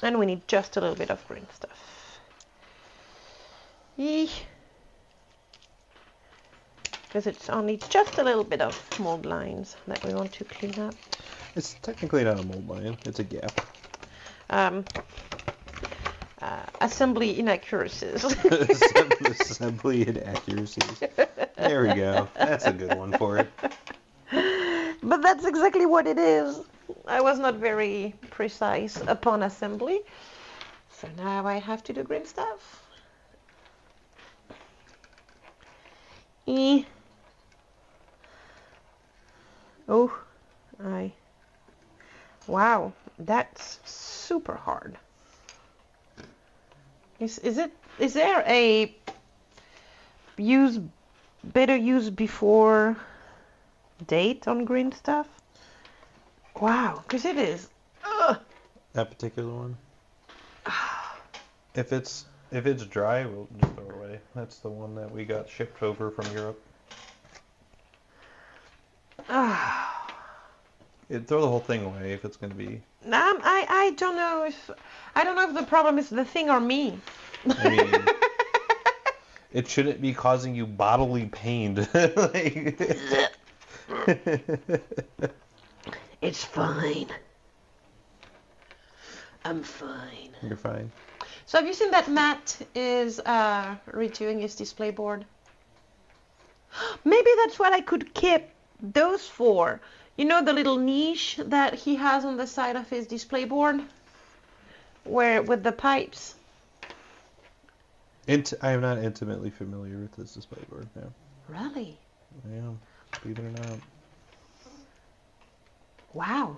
And we need just a little bit of green stuff. Because it's only just a little bit of mold lines that we want to clean up. It's technically not a mold line, it's a gap. Assembly inaccuracies. Assembly inaccuracies. There we go. That's a good one for it. But that's exactly what it is. I was not very precise upon assembly. So now I have to do green stuff. Wow, that's super hard. Is there a better use before date on green stuff? Wow, because it is. That particular one. If it's dry, we'll just throw it away. That's the one that we got shipped over from Europe. Throw the whole thing away if it's going to be. I don't know if the problem is the thing or me. I mean, it shouldn't be causing you bodily pain. It's fine. I'm fine. You're fine. So have you seen that Matt is redoing his display board? Maybe that's what I could keep those for. You know the little niche that he has on the side of his display board? Where with the pipes? I am not intimately familiar with this display board now. Really? I am, believe it or not. Wow.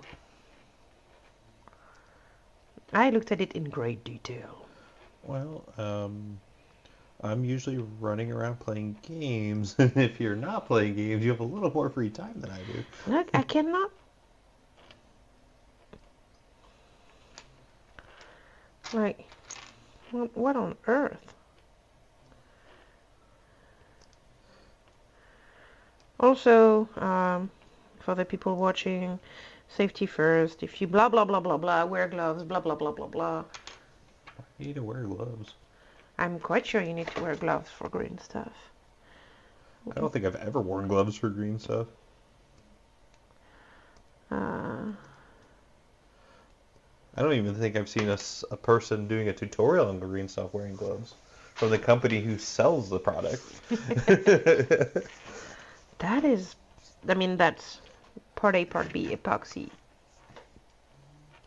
I looked at it in great detail. Well, I'm usually running around playing games, and if you're not playing games, you have a little more free time than I do. Look, I cannot. Like, what on earth? Also, for the people watching, safety first. If you blah blah blah blah blah, wear gloves, blah blah blah blah blah. You need to wear gloves. I'm quite sure you need to wear gloves for green stuff. I don't think I've ever worn gloves for green stuff. I don't even think I've seen a person doing a tutorial on green stuff wearing gloves from the company who sells the product. That is, I mean, that's part A, part B, epoxy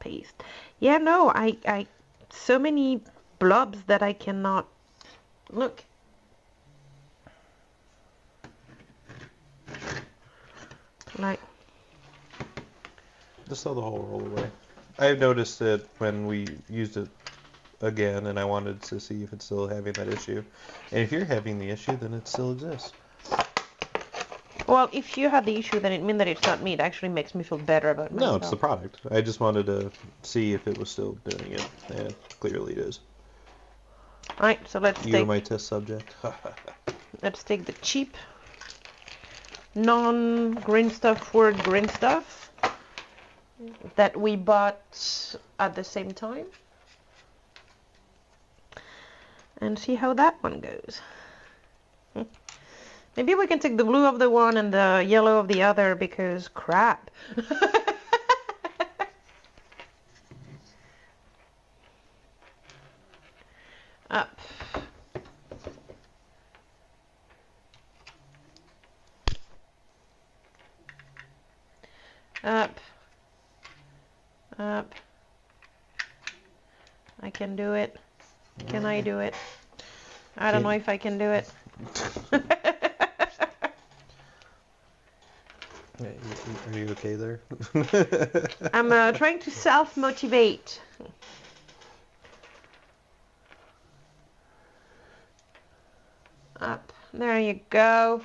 paste. Yeah, no, I so many blobs that I cannot look. Like, Just throw the whole roll away. I noticed it when we used it again, and I wanted to see if it's still having that issue. And if you're having the issue, then it still exists. well, if you had the issue, then it means that it's not me. It actually makes me feel better about myself. No, it's the product. I just wanted to see if it was still doing it, and clearly it is. All right, so You're my test subject. let's take the cheap non-green stuff word green stuff that we bought at the same time and see how that one goes. Maybe we can take the blue of the one and the yellow of the other, because crap. Up. Up. Up. I can do it. Can I do it? I don't know if I can do it. Are you okay there? I'm trying to self-motivate. Up. There you go.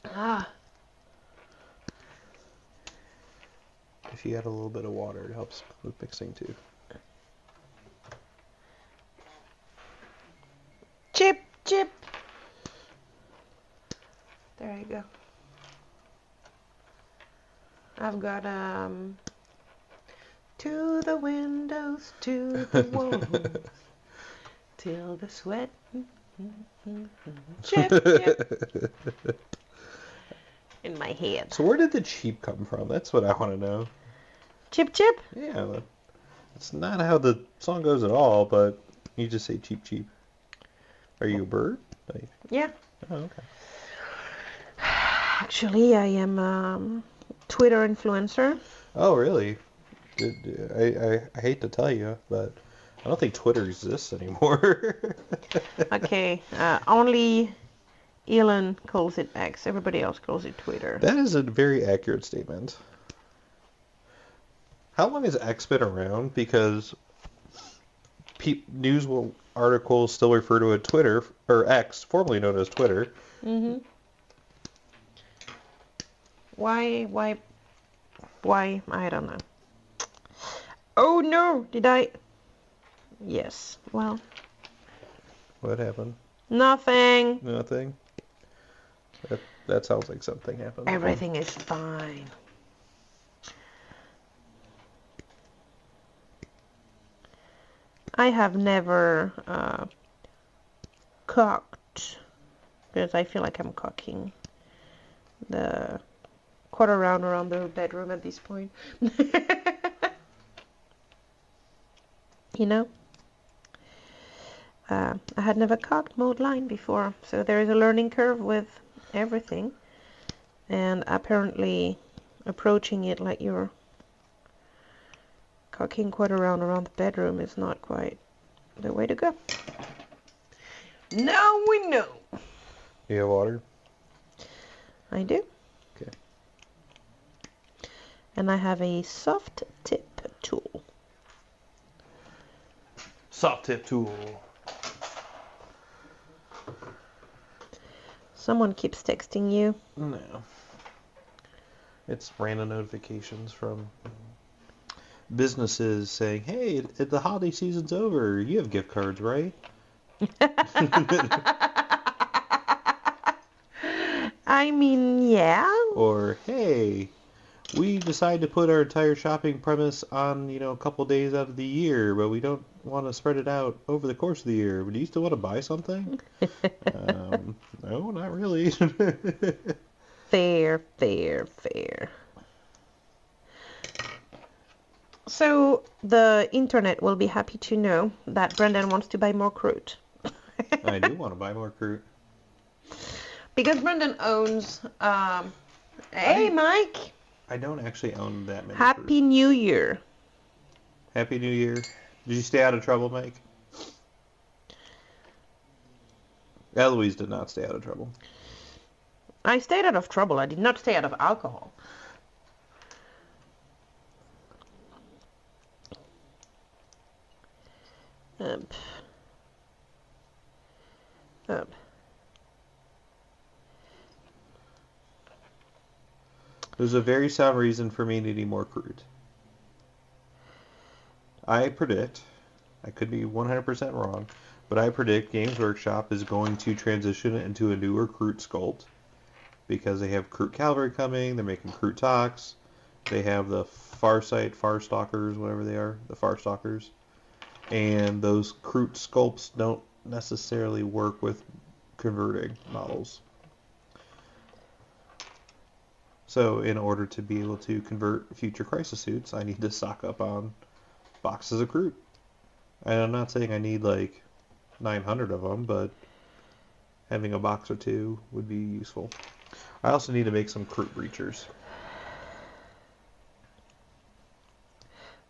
Ah. If you add a little bit of water, it helps with mixing too. Chip, chip. There you go. I've got to the windows, to the walls, till the sweat. Chip, chip. In my head. So where did the cheap come from? That's what I want to know. Chip, chip? Yeah, that's not how the song goes at all, but you just say cheap, cheap. Are you a bird? Like, Yeah. oh, okay. Actually, I am Twitter influencer. Oh, really? I hate to tell you, but I don't think Twitter exists anymore. Okay, only Elon calls it X. Everybody else calls it Twitter. That is a very accurate statement. How long has X been around? Because news articles still refer to it Twitter, or X, formerly known as Twitter. Mm-hmm. Why? I don't know. Oh no! Did I? Yes. Well. What happened? Nothing. Nothing? That sounds like something happened. Everything is fine. I have never cocked, because I feel like I'm cocking the quarter round around the bedroom at this point. You know? I had never cocked mowed line before, so there is a learning curve with everything. And apparently approaching it like you're cocking quarter round around the bedroom is not quite the way to go. Now we know. You have water? I do. Okay. And I have a soft tip tool. Soft tip tool. Someone keeps texting you. No. It's random notifications from businesses saying, hey, the holiday season's over. You have gift cards, right? I mean, yeah. Or, hey, we decide to put our entire shopping premise on, a couple days out of the year, but we don't want to spread it out over the course of the year. Do you still want to buy something? No, not really. Fair, fair, fair. So the internet will be happy to know that Brendan wants to buy more crude. I do want to buy more crude. Because Brendan owns... hey, Mike! I don't actually own that many Happy crude. New Year. Happy New Year. Did you stay out of trouble, Mike? Eloise did not stay out of trouble. I stayed out of trouble. I did not stay out of alcohol. Up. There's a very sound reason for me needing more crude. I predict, I could be 100% wrong, but I predict Games Workshop is going to transition into a newer crude sculpt because they have crude cavalry coming, they're making crude talks, they have the Farstalkers, whatever they are, the Farstalkers, and those crude sculpts don't necessarily work with converting models. So in order to be able to convert future crisis suits, I need to stock up on boxes of crude. And I'm not saying I need like 900 of them, but having a box or two would be useful. I also need to make some crude breachers.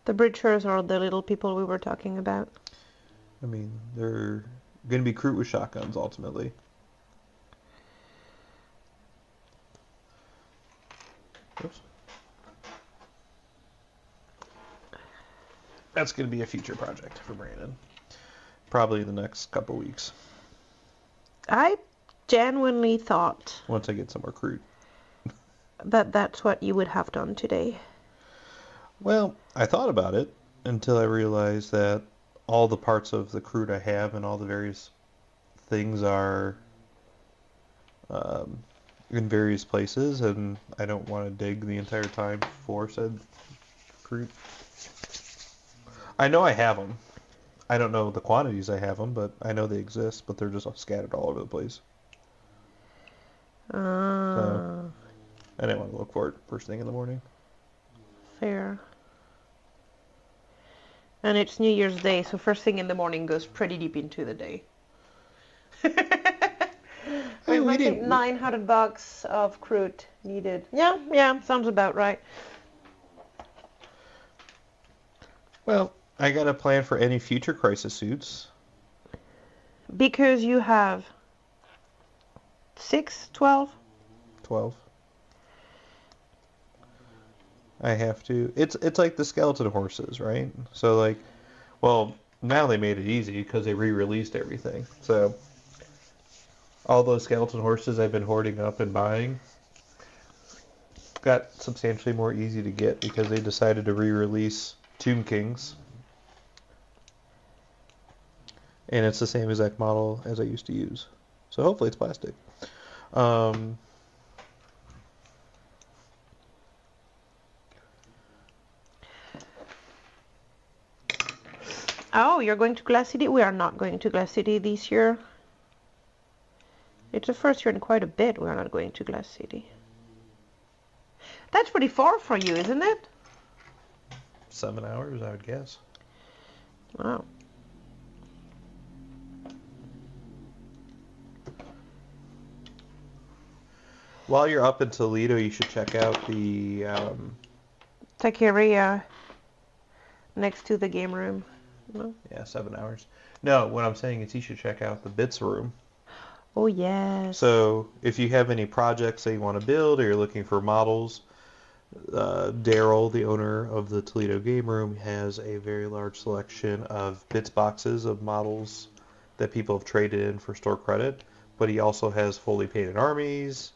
The breachers are the little people we were talking about. I mean, they're going to be crude with shotguns ultimately. Oops. That's going to be a future project for Brandon. Probably the next couple weeks. I genuinely thought Once I get some more crude. that that's what you would have done today. Well, I thought about it until I realized that all the parts of the crude I have and all the various things are in various places, and I don't want to dig the entire time for said crude. I know I have them. I don't know the quantities I have them, but I know they exist, but they're just scattered all over the place. So I didn't want to look for it first thing in the morning. Fair. And it's New Year's Day, so first thing in the morning goes pretty deep into the day. I think $900 of crude needed. Yeah, sounds about right. Well, I got a plan for any future crisis suits. Because you have 12? 12. I have to. It's like the skeleton horses, right? So like, well, now they made it easy because they re-released everything. So all those skeleton horses I've been hoarding up and buying got substantially more easy to get because they decided to re-release Tomb Kings. And it's the same exact model as I used to use. So hopefully it's plastic. Oh, you're going to Glass City? We are not going to Glass City this year. It's the first year in quite a bit we are not going to Glass City. That's pretty far for you, isn't it? 7 hours, I would guess. Wow. While you're up in Toledo, you should check out the Taqueria next to the game room. No? Yeah, 7 hours. No, what I'm saying is you should check out the Bits room. Oh, yes. So if you have any projects that you want to build or you're looking for models, Daryl, the owner of the Toledo Game Room, has a very large selection of Bits boxes of models that people have traded in for store credit. But he also has fully painted armies.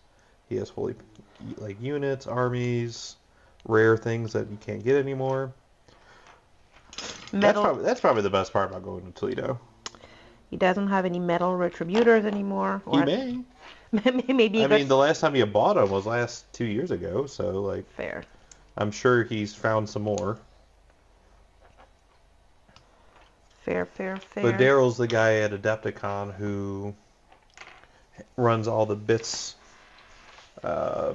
He has fully like units, armies, rare things that you can't get anymore. That's probably the best part about going to Toledo. He doesn't have any metal retributors anymore. He may. Maybe. I mean, the last time you bought them was last 2 years ago, so like. Fair. I'm sure he's found some more. Fair, fair, But fair. Daryl's the guy at Adepticon who runs all the bits, uh,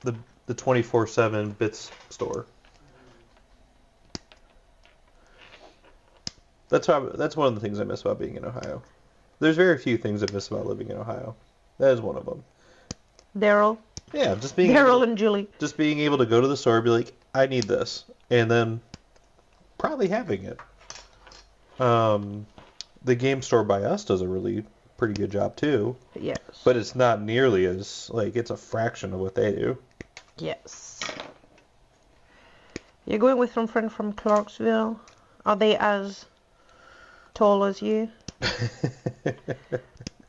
the 24/7 bits store. That's one of the things I miss about being in Ohio. There's very few things I miss about living in Ohio. That is one of them. Daryl. Yeah, Daryl and Julie. just being able to go to the store and be like, I need this, and then probably having it. The game store by us does a really pretty good job too. Yes. But it's not nearly as, like, it's a fraction of what they do. Yes. You're going with some friend from Clarksville. Are they as tall as you?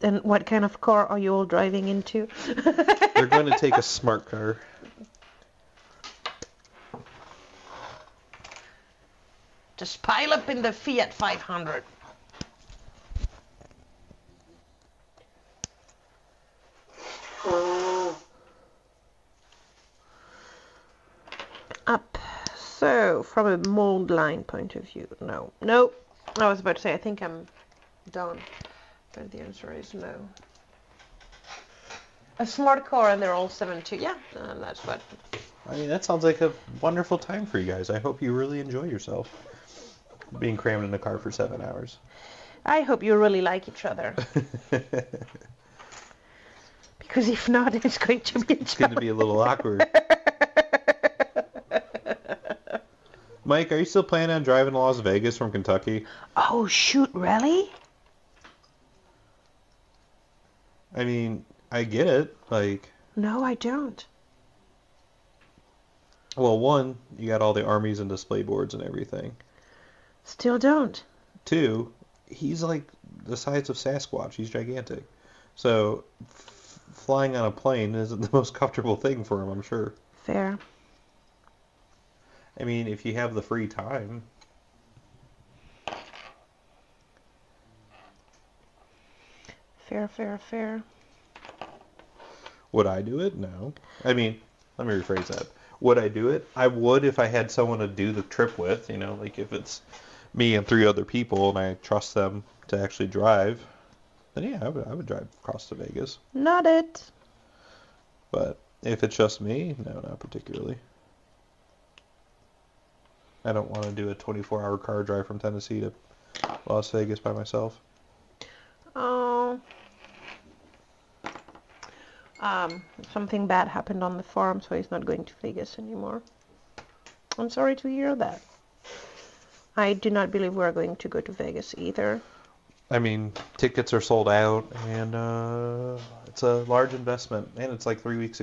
And what kind of car are you all driving into? They're going to take a smart car. Just pile up in the Fiat 500. Up. So, from a mold line point of view, no. Nope. I was about to say, I think I'm done. But the answer is no. A smart car and they're all 7'2". Yeah, that's what. I mean, that sounds like a wonderful time for you guys. I hope you really enjoy yourself being crammed in a car for 7 hours. I hope you really like each other. Because if not, it's going to be It's going to be a little awkward. Mike, are you still planning on driving to Las Vegas from Kentucky? Oh, shoot, really? I mean, I get it. Like, No, I don't. well, one, you got all the armies and display boards and everything. Still don't. Two, he's like the size of Sasquatch. He's gigantic. So, flying on a plane isn't the most comfortable thing for him, I'm sure. Fair. I mean, if you have the free time. Fair, fair, fair. Would I do it? No. I mean, let me rephrase that. Would I do it? I would if I had someone to do the trip with, you know, like if it's me and 3 other people and I trust them to actually drive, then yeah, I would drive across to Vegas. Not it. But if it's just me, no, not particularly. I don't want to do a 24-hour car drive from Tennessee to Las Vegas by myself. Oh. Something bad happened on the farm, so he's not going to Vegas anymore. I'm sorry to hear that. I do not believe we're going to go to Vegas either. I mean, tickets are sold out, and it's a large investment, and it's like 3 weeks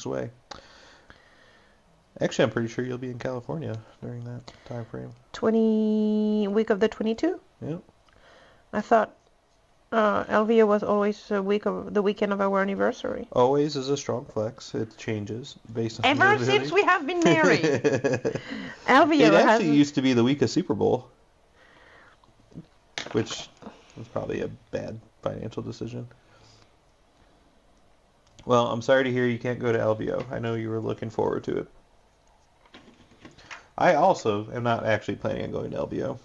away. Actually, I'm pretty sure you'll be in California during that time frame. Week of the 22? Yeah. I thought LVO was always the weekend of our anniversary. Always is a strong flex. It changes based on Ever since we have been married. LVO it actually used to be the week of Super Bowl, which was probably a bad financial decision. Well, I'm sorry to hear you can't go to LVO. I know you were looking forward to it. I also am not actually planning on going to LVO.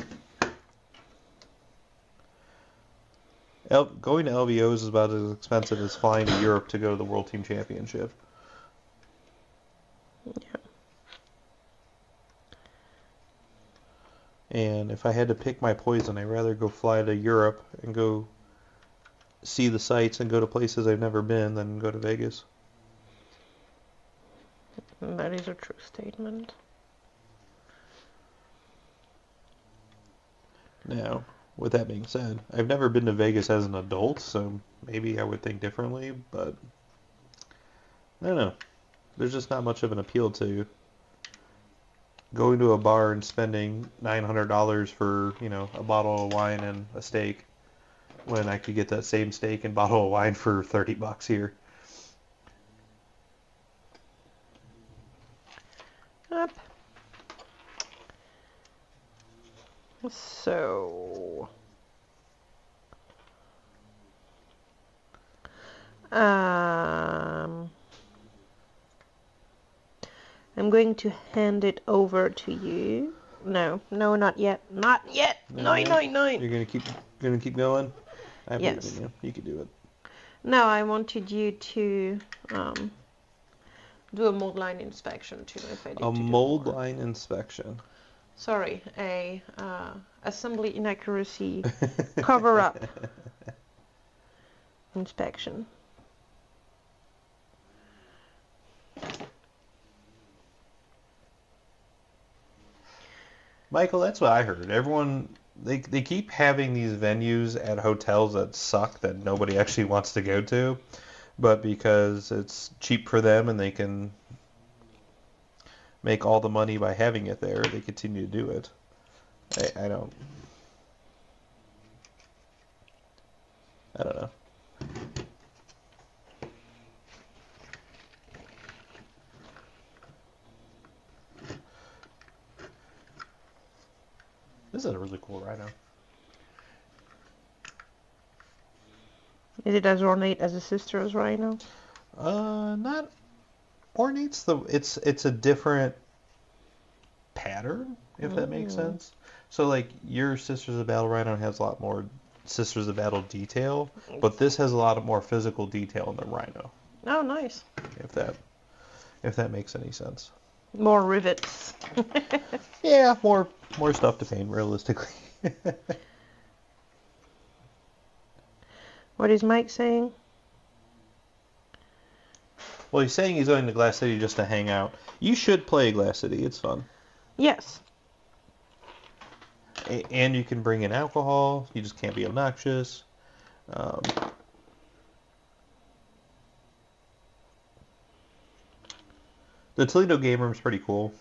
Going to LVO is about as expensive as flying to Europe to go to the World Team Championship. Yeah. And if I had to pick my poison, I'd rather go fly to Europe and go see the sights and go to places I've never been than go to Vegas. That is a true statement. Now, with that being said, I've never been to Vegas as an adult, so maybe I would think differently, but I don't know. There's just not much of an appeal to going to a bar and spending $900 for, you know, a bottle of wine and a steak when I could get that same steak and bottle of wine for $30 here. Up. So, I'm going to hand it over to you. No, not yet. Not yet. Not yet? 999. You're gonna keep going? I believe Yes. in you. You can do it. No, I wanted you to do a mold line inspection too, if I need A to do mold more. line inspection. Sorry, a assembly inaccuracy cover up inspection. Michael, that's what I heard. Everyone, they keep having these venues at hotels that suck that nobody actually wants to go to, but because it's cheap for them and they can make all the money by having it there, they continue to do it. I don't know. This is a really cool rhino. Is it as ornate as a sister's rhino? Not ornate's it's a different pattern, if that makes sense. So like your Sisters of Battle rhino has a lot more Sisters of Battle detail, but this has a lot of more physical detail in the rhino. Oh, nice. If that makes any sense. More rivets. Yeah, more stuff to paint realistically. What is Mike saying? Well, he's saying he's going to Glass City just to hang out. You should play Glass City. It's fun. Yes. And you can bring in alcohol. You just can't be obnoxious. The Toledo game room is pretty cool.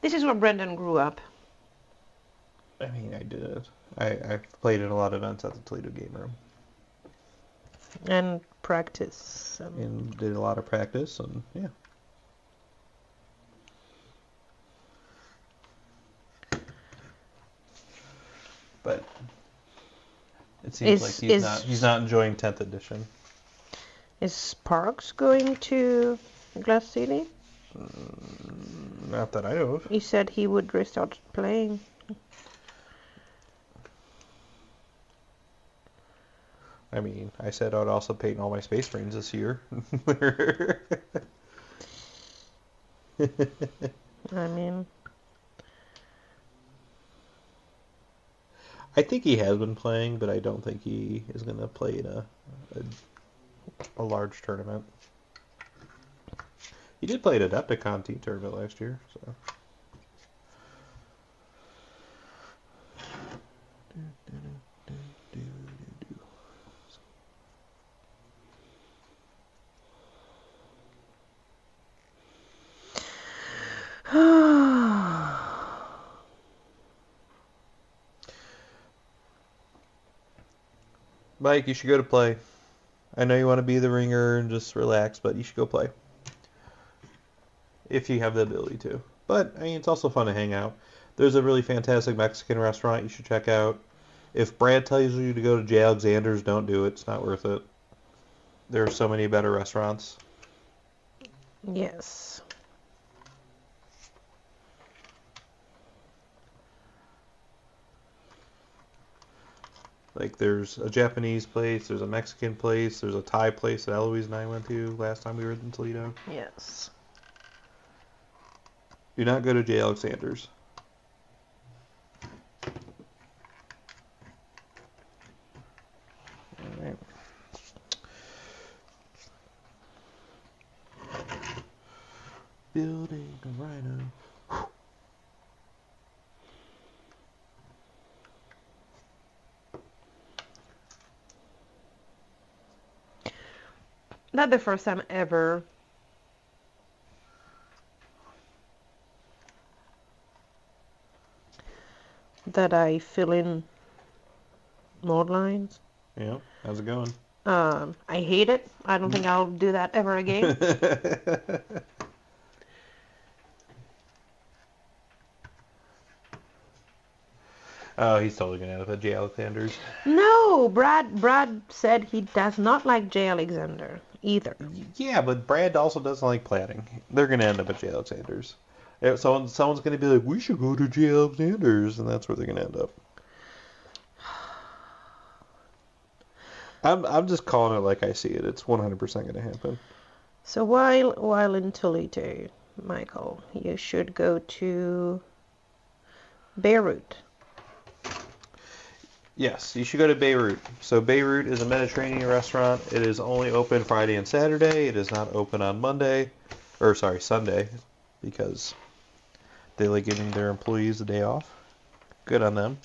This is where Brendan grew up. I mean, I did. I played in a lot of events at the Toledo game room. And practice. And did a lot of practice, and yeah. But it seems like he's not enjoying 10th edition. Is Sparks going to Glass City? Not that I know of. He said he would restart playing. I mean, I said I'd also paint all my Space Marines this year. I mean, I think he has been playing, but I don't think he is going to play in a large tournament. He did play at Adepticon team tournament last year, so. Mike, you should go to play. I know you want to be the ringer and just relax, but you should go play. If you have the ability to. But, I mean, it's also fun to hang out. There's a really fantastic Mexican restaurant you should check out. If Brad tells you to go to J. Alexander's, don't do it. It's not worth it. There are so many better restaurants. yes. Like, there's a Japanese place, there's a Mexican place, there's a Thai place that Eloise and I went to last time we were in Toledo. Yes. Do not go to J. Alexander's. Alright. Building a rhino. Not the first time ever. That I fill in mold lines. Yeah, how's it going? I hate it. I don't think I'll do that ever again. Oh, he's totally gonna end up at J. Alexander's. No, Brad said he does not like J. Alexander either. Yeah, but Brad also doesn't like plating. They're gonna end up at J. Alexander's. If someone's going to be like, we should go to J. Alexander's, and that's where they're going to end up. I'm just calling it like I see it. It's 100% going to happen. So while in Toledo, Michael, you should go to Beirut. Yes, you should go to Beirut. So Beirut is a Mediterranean restaurant. It is only open Friday and Saturday. It is not open on Sunday, because they like giving their employees a day off. Good on them.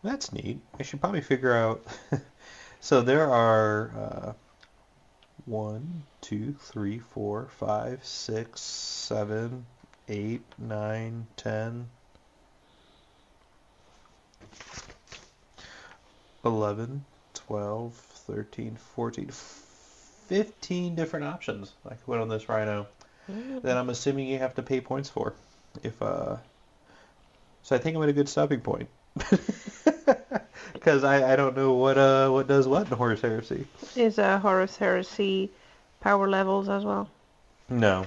That's neat. I should probably figure out. So there are 1, 2, 3, 4, 5, 6, 7, 8, 9, 10, 11, 12, 13, 14, 15 different options I could put on this rhino that I'm assuming you have to pay points for. So I think I'm at a good stopping point. Because I don't know what does what in Horus Heresy. Is Horus Heresy power levels as well? No.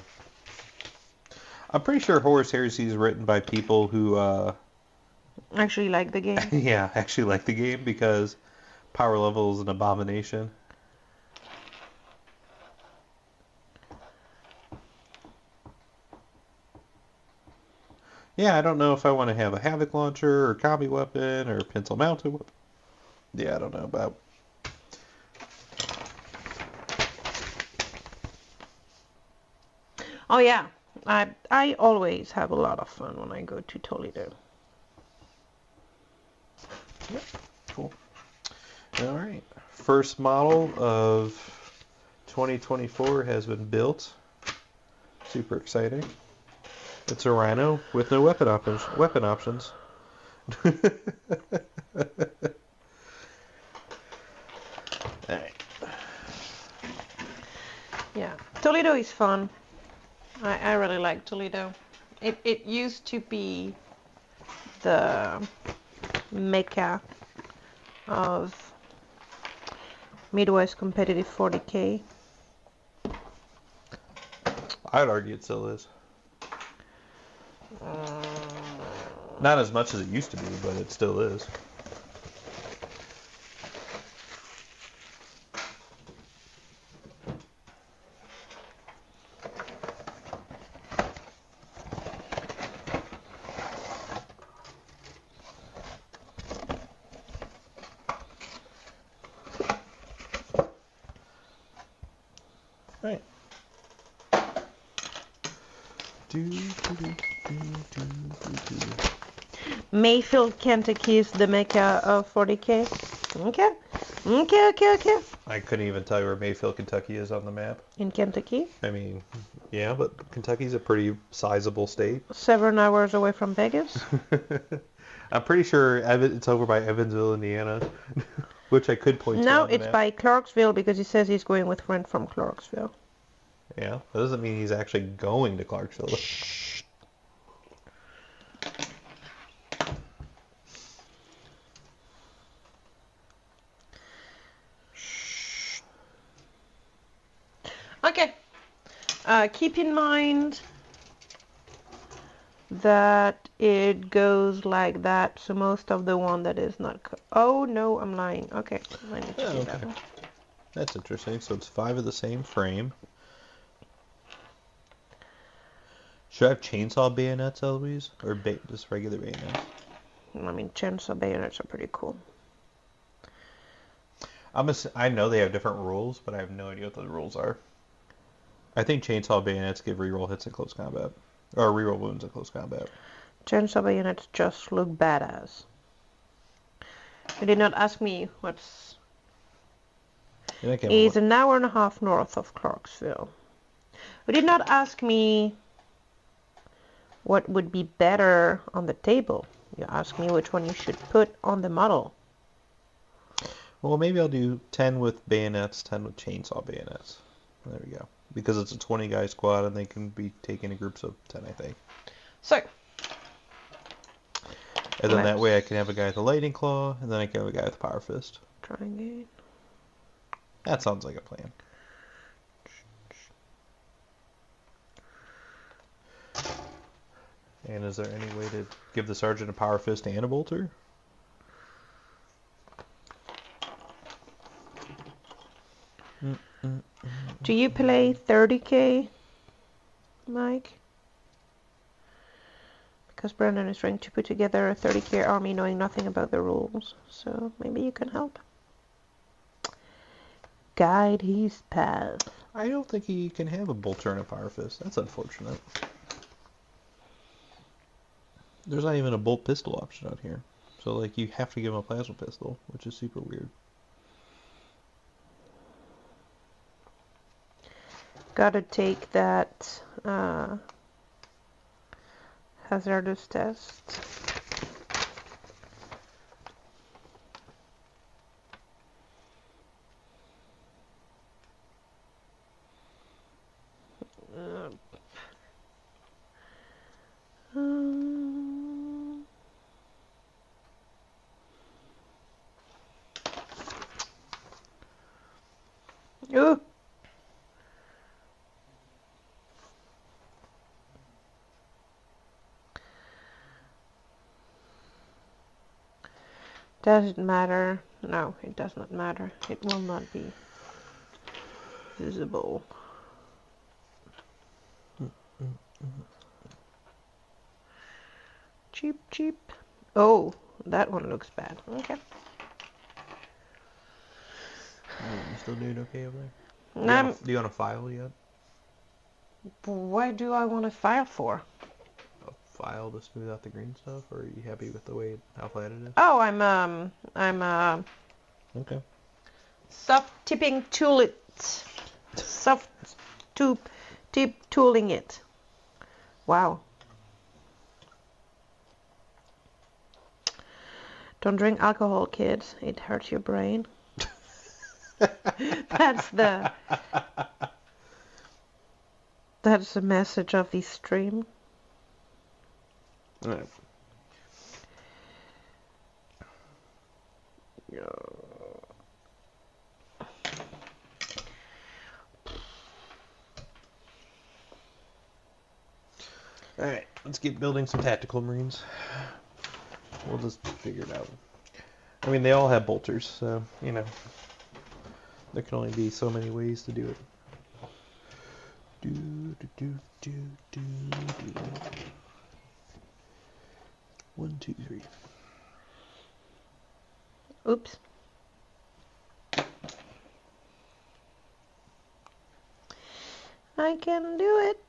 I'm pretty sure Horus Heresy is written by people who actually like the game. yeah, actually like the game, because power level is an abomination. Yeah, I don't know if I want to have a Havoc launcher or combi weapon or pencil mounted weapon. Yeah, I don't know about. Oh yeah, I always have a lot of fun when I go to Toledo. Yep, cool. All right, first model of 2024 has been built. Super exciting. It's a Rhino with no weapon options. Alright. Yeah, Toledo is fun. I really like Toledo. It used to be the mecca of Midwest competitive 40K. I'd argue it still is. Not as much as it used to be, but it still is. Right. Mayfield, Kentucky is the mecca of 40K. Okay. I couldn't even tell you where Mayfield, Kentucky is on the map. In Kentucky. I mean, yeah, but Kentucky's a pretty sizable state. 7 hours away from Vegas. I'm pretty sure it's over by Evansville, Indiana, which I could point to. No, on the it's map. by Clarksville, because he says he's going with friend from Clarksville. Yeah, that doesn't mean he's actually going to Clarksville. Shh. Okay. Keep in mind that it goes like that, so most of the one that is not... Oh, no, I'm lying. Okay, I need to do that one. That's interesting. So it's 5 of the same frame. Should I have chainsaw bayonets, Eloise? Or just regular bayonets? I mean, chainsaw bayonets are pretty cool. I know they have different rules, but I have no idea what the rules are. I think chainsaw bayonets give reroll hits in close combat. Or reroll wounds in close combat. Chainsaw bayonets just look badass. You did not ask me what's... It's an hour and a half north of Clarksville. You did not ask me what would be better on the table. You asked me which one you should put on the model. Well, maybe I'll do 10 with bayonets, 10 with chainsaw bayonets. There we go. Because it's a 20-guy squad and they can be taken in groups of 10, I think. So, And then that Let's way I can have a guy with a lightning claw, and then I can have a guy with a power fist. try again. That sounds like a plan. And is there any way to give the sergeant a power fist and a bolter? Do you play 30k, Mike? Because Brandon is trying to put together a 30k army knowing nothing about the rules. So maybe you can help. Guide his path. I don't think he can have a bolter and a power fist. That's unfortunate. There's not even a bolt pistol option out here. So, like, you have to give him a plasma pistol, which is super weird. Gotta take that hazardous test. Ooh. Does it matter? No, it does not matter. It will not be visible. Cheap, cheap. Oh, that one looks bad. Okay. You still doing okay over there? Do you want to file yet? Why do I want to file for? A file to smooth out the green stuff, or are you happy with the way how flat it is? Oh, I'm Okay. soft tipping tool it. Soft tip tooling it. Wow. Don't drink alcohol, kids. It hurts your brain. That's the message of this stream. All right. Alright, let's get building some tactical marines. We'll just figure it out. I mean, they all have bolters, so, you know, there can only be so many ways to do it. Do, do, do, do, do, do. 1, 2, 3. Oops. I can do it.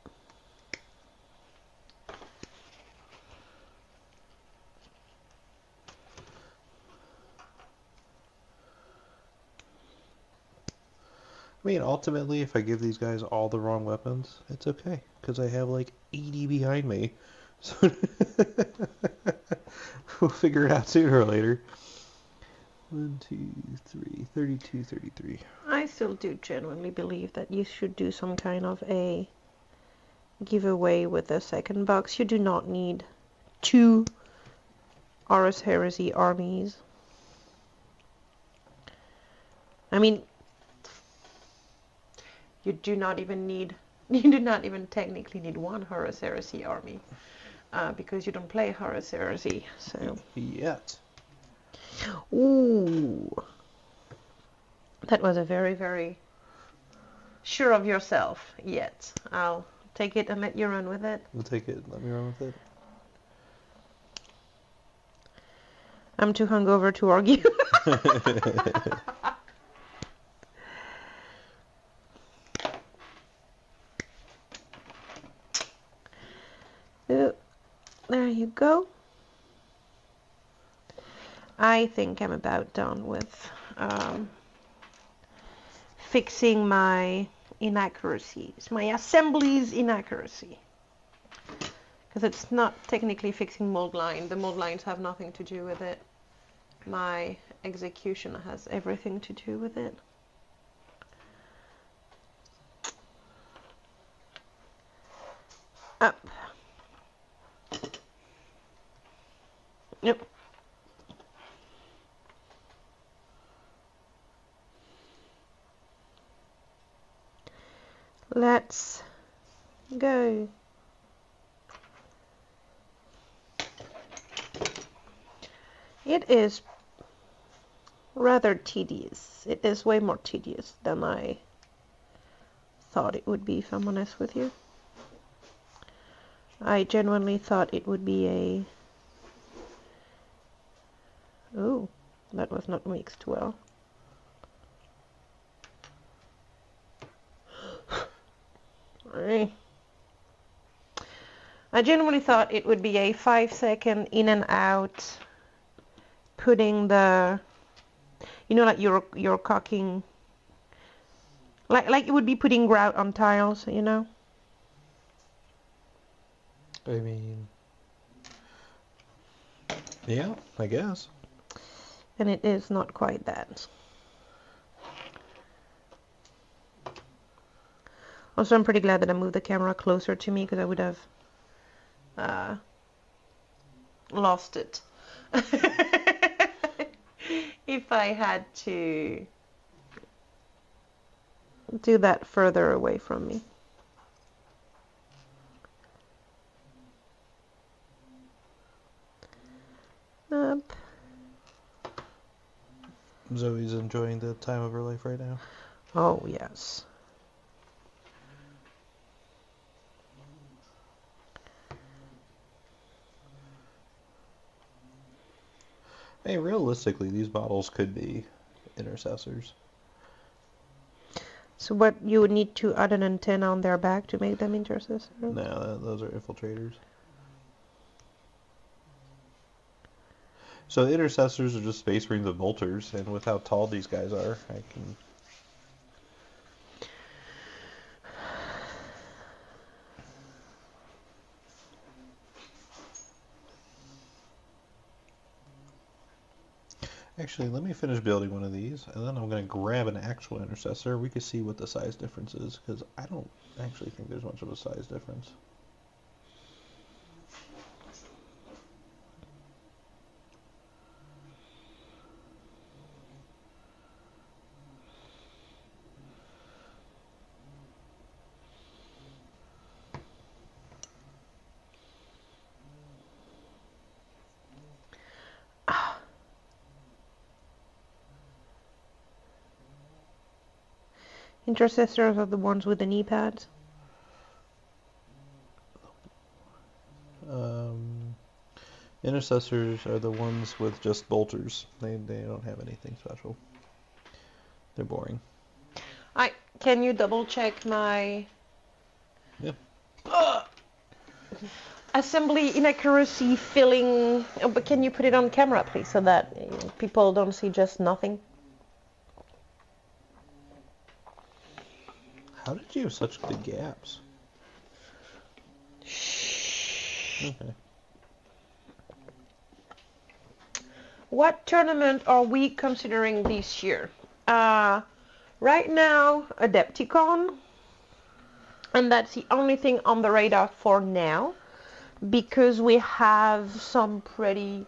I mean, ultimately, if I give these guys all the wrong weapons, it's okay, because I have like 80 behind me. So we'll figure it out sooner or later. 1, 2, 3, 32, 33. I still do genuinely believe that you should do some kind of a giveaway with the second box. You do not need 2 Horus Heresy armies. I mean, you do not even technically need 1 Horus Heresy army, because you don't play Horus Heresy, so. Yet. Ooh. That was a very, very sure of yourself, yet. I'll take it and let you run with it. We'll take it. Let me run with it. I'm too hungover to argue. There you go. I think I'm about done with fixing my inaccuracies, my assembly's inaccuracy. Because it's not technically fixing mold line. The mold lines have nothing to do with it. My execution has everything to do with it. Up. Yep. Let's go. It is rather tedious. It is way more tedious than I thought it would be, if I'm honest with you. I genuinely thought it would be a... Oh, that was not mixed well. I genuinely thought it would be a 5-second in and out, putting the, you know, like you're caulking, like it would be putting grout on tiles, you know. I mean, yeah, I guess. And it is not quite that. Also, I'm pretty glad that I moved the camera closer to me, because I would have lost it if I had to do that further away from me. Up. Zoe's enjoying the time of her life right now. Oh, yes. Hey, realistically, these bottles could be intercessors. So what, you would need to add an antenna on their back to make them intercessors? No, those are infiltrators. So intercessors are just space marines of bolters, and with how tall these guys are, I can... Actually, let me finish building one of these, and then I'm going to grab an actual intercessor. We can see what the size difference is, because I don't actually think there's much of a size difference. Intercessors are the ones with the knee pads. Intercessors are the ones with just bolters. They don't have anything special. They're boring. Can you double check my assembly inaccuracy filling? Oh, but can you put it on camera, please, so that people don't see just nothing? How did you have such good gaps? Okay. What tournament are we considering this year? Right now, Adepticon, and that's the only thing on the radar for now, because we have some pretty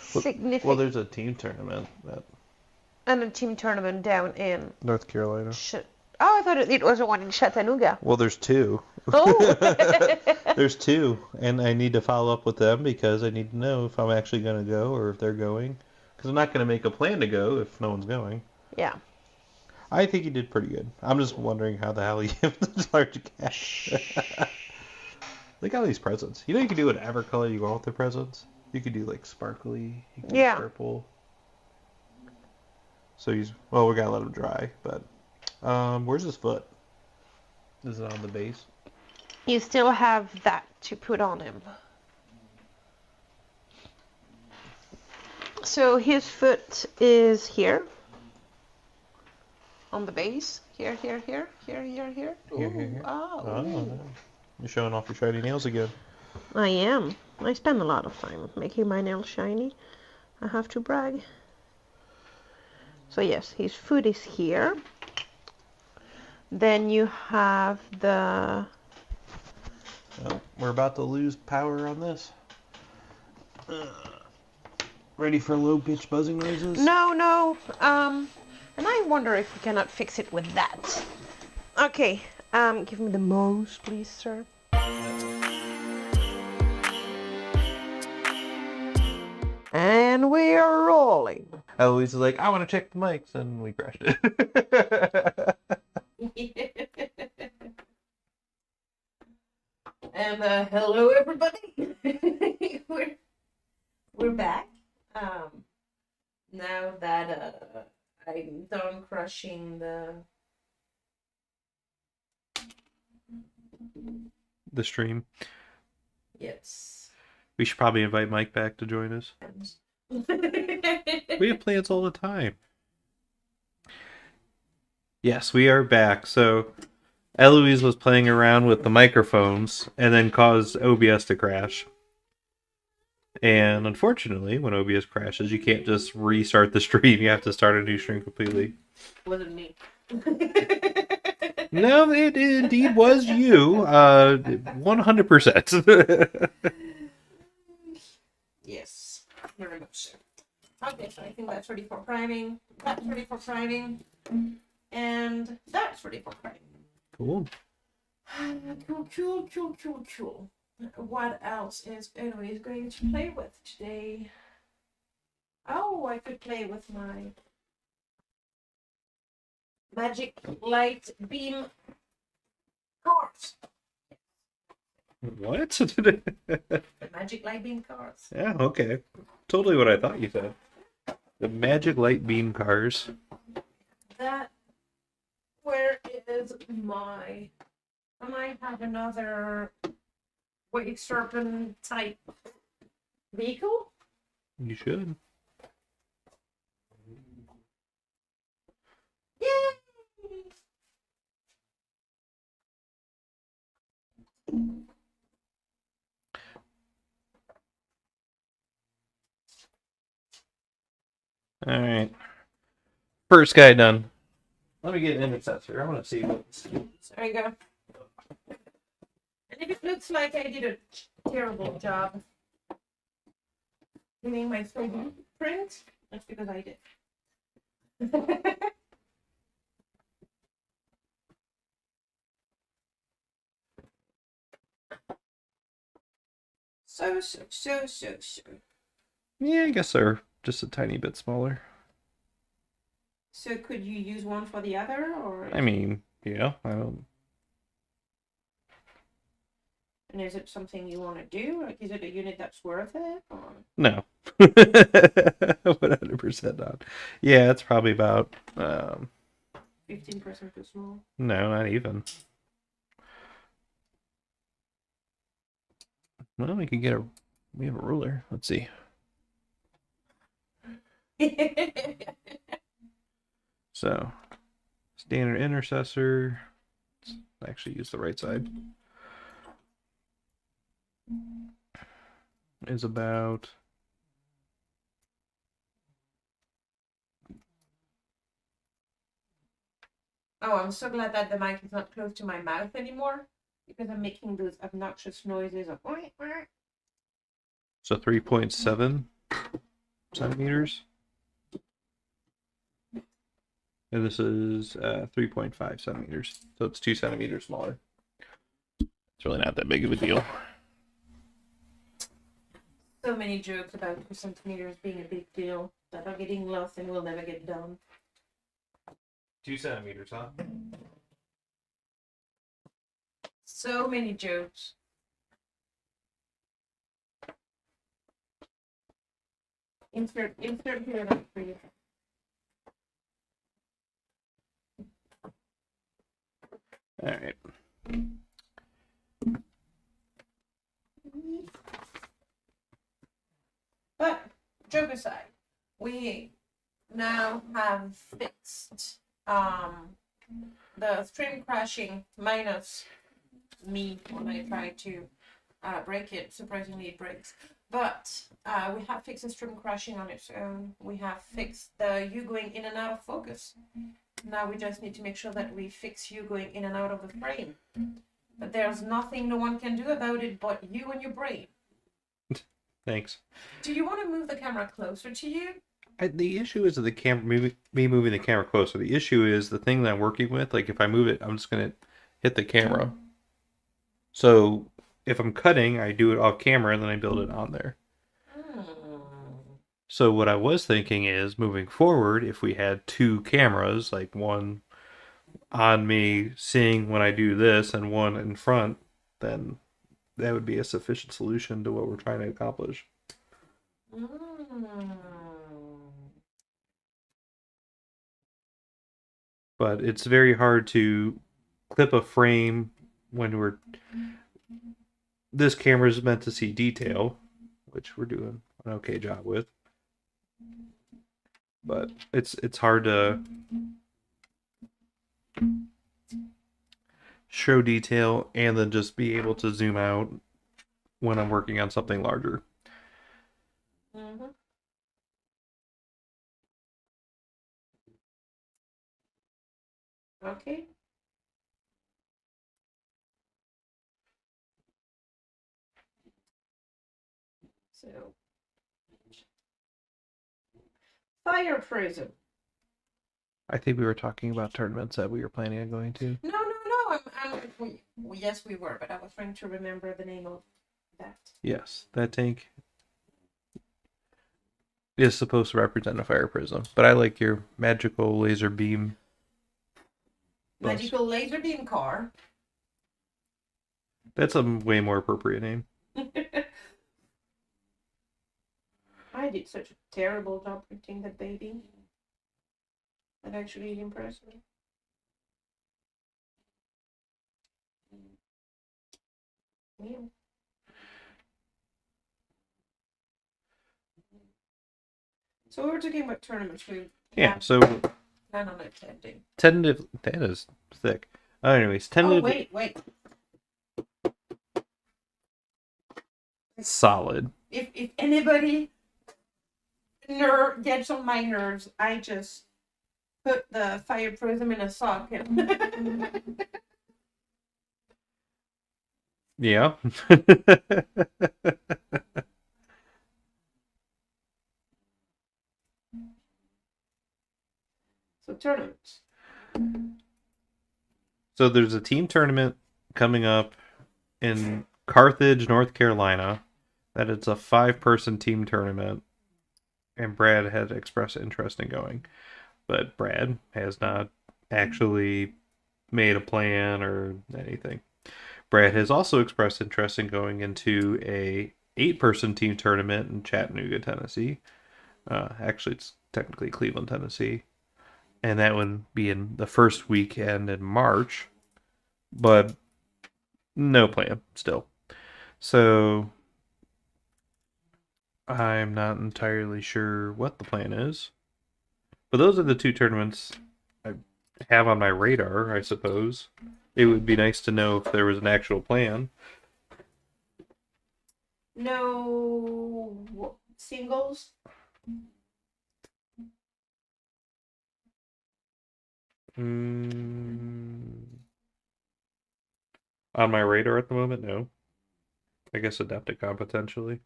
significant... Well, there's a team tournament and a team tournament down in... North Carolina. I thought it was the one in Chattanooga. Well, there's two. Oh! There's two, and I need to follow up with them because I need to know if I'm actually going to go or if they're going. Because I'm not going to make a plan to go if no one's going. Yeah. I think he did pretty good. I'm just wondering how the hell he gave this large cash. Look at all these presents. You know you can do whatever color you want with the presents. You could do like sparkly. You can do purple. So we gotta let him dry, but where's his foot? Is it on the base? You still have that to put on him. So his foot is here. On the base. Here. Here. Ooh, Oh, you're showing off your shiny nails again. I am. I spend a lot of time making my nails shiny. I have to brag. So yes, his foot is here. Then you have the... Oh, we're about to lose power on this. Ready for low pitch buzzing noises? No. And I wonder if we cannot fix it with that. Okay. Give me the mouse, please, sir. And we are rolling. Eloise is like, I want to check the mics, and we crashed it. And hello, everybody. we're back. Now that I'm done crushing the stream. Yes. We should probably invite Mike back to join us. We have plans all the time. Yes, we are back. So Eloise was playing around with the microphones and then caused OBS to crash. And unfortunately, when OBS crashes, you can't just restart the stream. You have to start a new stream completely. Wasn't me. No, it indeed was you. 100%. Yes, very much so. Okay, so I think that's ready for priming. That's ready for priming. And that's ready for priming. Cool. Cool. What else is Eloise going to play with today? Oh, I could play with my magic light beam cards. What? The magic light beam cards. Yeah, okay. Totally what I thought you said. The magic light beam cars. That, where is my, I might have another wave serpent type vehicle. You should. Yay! Alright. First guy done. Let me get an intercessor. I want to see what's... There you go. And if it looks like I did a terrible job doing my 3D print, that's because I did. So. Yeah, I guess they're just a tiny bit smaller. So could you use one for the other, or? I mean, yeah, I don't... And is it something you want to do? Like, is it a unit that's worth it? Or? No. 100% not. Yeah, it's probably about... 15% too small. No, not even. Well, we could get a... We have a ruler. Let's see. So, standard intercessor. Let's actually use the right side. Is about... Oh, I'm so glad that the mic is not close to my mouth anymore, because I'm making those obnoxious noises of... So 3.7 centimeters. And this is 3.5 centimeters. So it's 2 centimeters smaller. It's really not that big of a deal. So many jokes about 2 centimeters being a big deal that are getting lost and will never get done. 2 centimeters, huh? So many jokes. Insert here that for you. All right. But joke aside, we now have fixed the stream crashing minus me when I try to break it. Surprisingly, it breaks. But we have fixed the stream crashing on its own. We have fixed the you going in and out of focus. Now we just need to make sure that we fix you going in and out of the frame. But there's nothing no one can do about it but you and your brain. Thanks. Do you want to move the camera closer to you? The issue is the camera, me moving the camera closer. The issue is the thing that I'm working with. Like if I move it, I'm just gonna hit the camera. So if I'm cutting, I do it off camera and then I build it on there. So what I was thinking is moving forward, if we had two cameras, like one on me seeing when I do this and one in front, then that would be a sufficient solution to what we're trying to accomplish. But it's very hard to clip a frame when we're. This camera is meant to see detail, which we're doing an okay job with. But it's hard to show detail and then just be able to zoom out when I'm working on something larger. Mm-hmm. Okay. So, fire prism. I think we were talking about tournaments that we were planning on going to. No. Yes, we were, but I was trying to remember the name of that. Yes, that tank is supposed to represent a fire prism, but I like your magical laser beam. Magical laser beam car. That's a way more appropriate name. I did such a terrible job printing that baby. That actually impressed me. Yeah. So we were talking about tournaments. So plan on attending. tentative. That is thick. Anyways, tentative. Oh wait. Solid. If anybody gets on my nerves, I just put the fire prism in a socket. Yeah. So tournaments. So there's a team tournament coming up in Carthage, North Carolina. That it's a 5-person team tournament, and Brad had expressed interest in going, but Brad has not actually made a plan or anything. Brad has also expressed interest in going into a 8-person team tournament in Chattanooga, Tennessee. Actually, it's technically Cleveland, Tennessee, and that would be in the first weekend in March, but no plan still. So I'm not entirely sure what the plan is. But those are the 2 tournaments I have on my radar, I suppose. It would be nice to know if there was an actual plan. No singles. On my radar at the moment, no. I guess Adepticon potentially.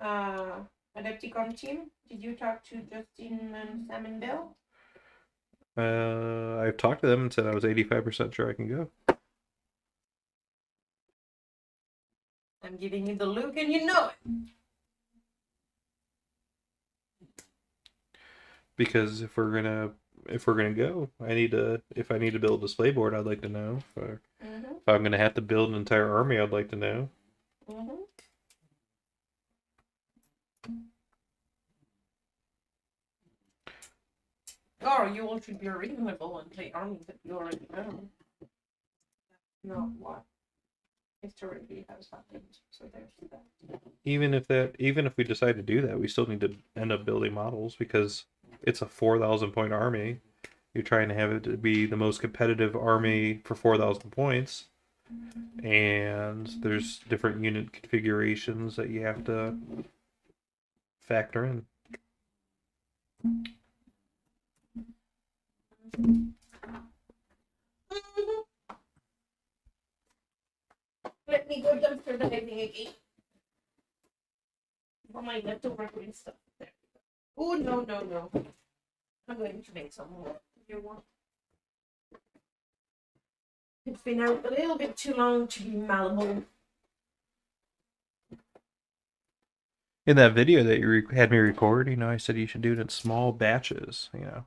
Adepticon team. Did you talk to Justin and Sam and Bill? I've talked to them and said I was 85% sure I can go. I'm giving you the look and you know it. Because if we're gonna go, if I need to build a display board, I'd like to know. If I'm gonna have to build an entire army, I'd like to know. Or you all should be reasonable and play armies that you already know. Not what historically has happened. So there's that. Even if we decide to do that, we still need to end up building models because it's a 4,000 point army. You're trying to have it to be the most competitive army for 4,000 points, and there's different unit configurations that you have to factor in. Let me go dumpster diving again. For my leftover green stuff. There. Oh, no, no, no. I'm going to make some more. You want? It's been out a little bit too long to be malleable. In that video that you had me record, I said you should do it in small batches, so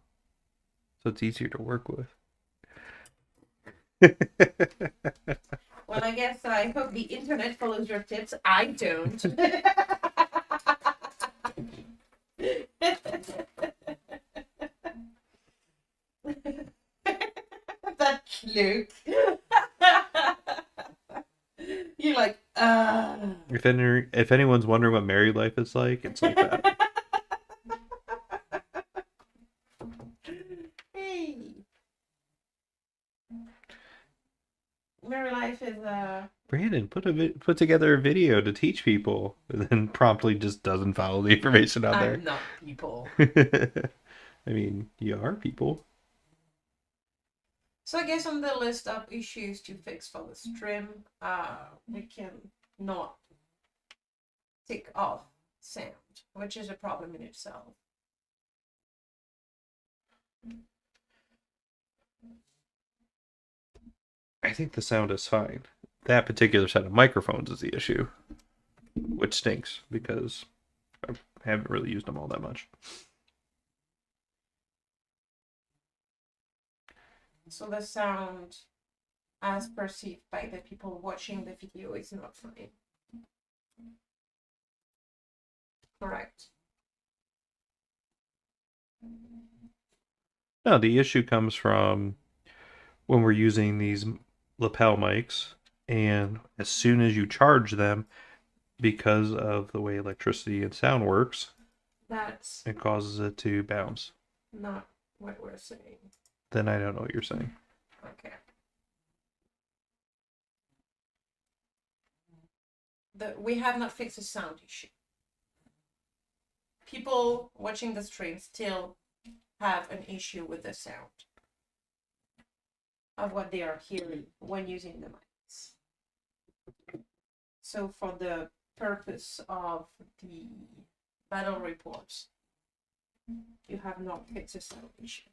it's easier to work with. Well, I guess I hope the internet follows your tips. I don't. That look. You're like, If anyone's wondering what married life is like, it's like that. Hey. Married life is Brandon, put together a video to teach people, and then promptly just doesn't follow the information out there. I'm not people. I mean, you are people. So I guess on the list of issues to fix for the stream, we can not tick off sound, which is a problem in itself. I think the sound is fine. That particular set of microphones is the issue, which stinks because I haven't really used them all that much. So the sound as perceived by the people watching the video is not fine. Correct. No, the issue comes from when we're using these lapel mics, and as soon as you charge them, because of the way electricity and sound works, it causes it to bounce. Not what we're saying. Then I don't know what you're saying. Okay. We have not fixed the sound issue. People watching the stream still have an issue with the sound of what they are hearing when using the mics. So for the purpose of the battle reports, you have not fixed the sound issue.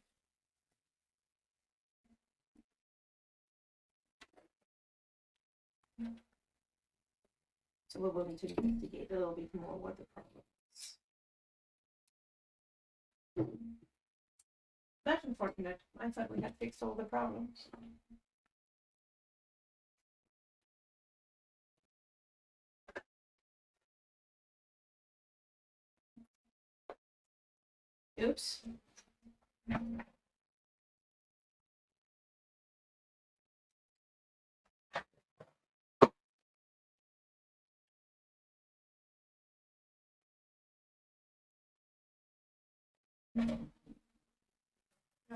So we will need to investigate a little bit more what the problem is. That's unfortunate. I thought we had fixed all the problems. Oops.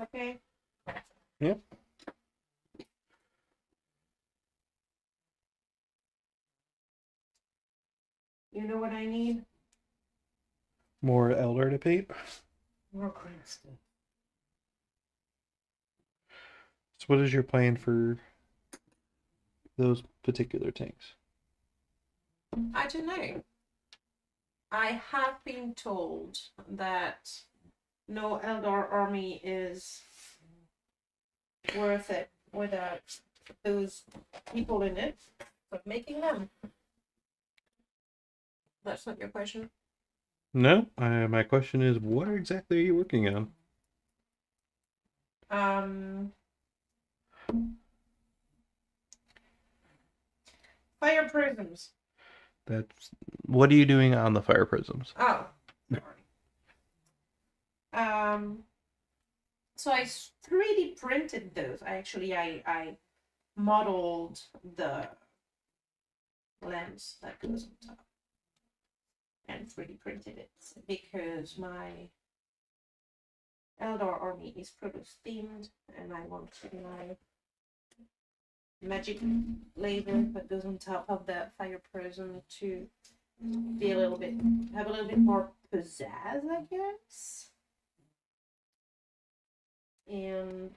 Okay. Yep. You know what I need? More elder to paint. More green stuff. So what is your plan for those particular tanks? I don't know. I have been told that no Eldar army is worth it without those people in it, but making them. That's not your question. No, my question is, what exactly are you working on? Fire prisms. What are you doing on the fire prisms? Oh. So I 3D printed those. I modeled the lens that goes on top and 3D printed it because my Eldar army is Protoss themed and I want my magic laser that goes on top of the fire prism to be have a little bit more pizzazz, I guess. And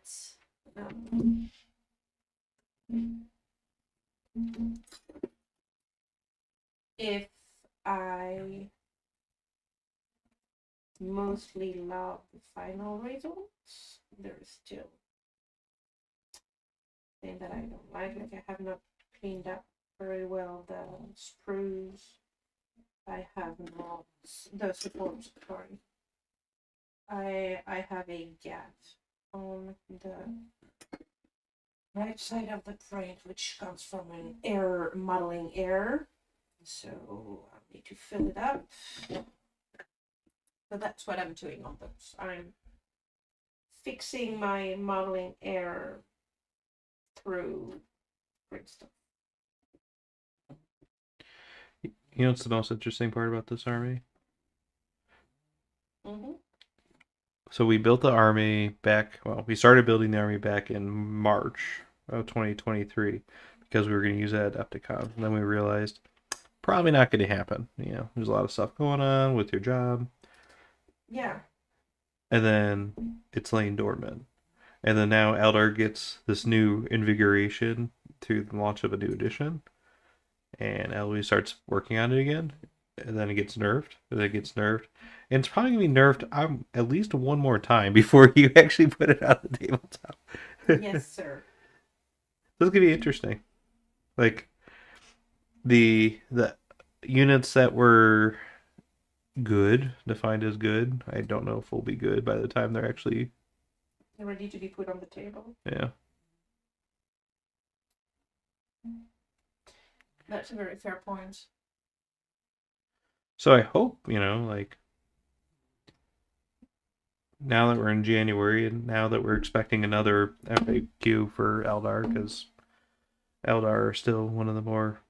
if I mostly love the final results. There is still thing that I don't like. Like I have not cleaned up very well the sprues. I have not the supports. Sorry. I have a gap on the right side of the print, which comes from an error modeling error. So I need to fill it up. So that's what I'm doing on those. I'm fixing my modeling error through print stuff. You know what's the most interesting part about this army? Mm-hmm. So we built the army back, well, we started building the army back in March of 2023 because we were going to use that at Adepticon. And then we realized probably not going to happen. You know, there's a lot of stuff going on with your job. Yeah. And then it's laying dormant. And then now Eldar gets this new invigoration through the launch of a new edition. And Eloise starts working on it again. And then it gets nerfed. And then it gets nerfed. And it's probably going to be nerfed at least one more time before you actually put it on the tabletop. Yes, sir. This is going to be interesting. Like, the units that were good, defined as good, I don't know if will be good by the time they're actually... They're ready to be put on the table. Yeah. That's a very fair point. So I hope, like, now that we're in January and now that we're expecting another FAQ for Eldar, because Eldar are still one of the more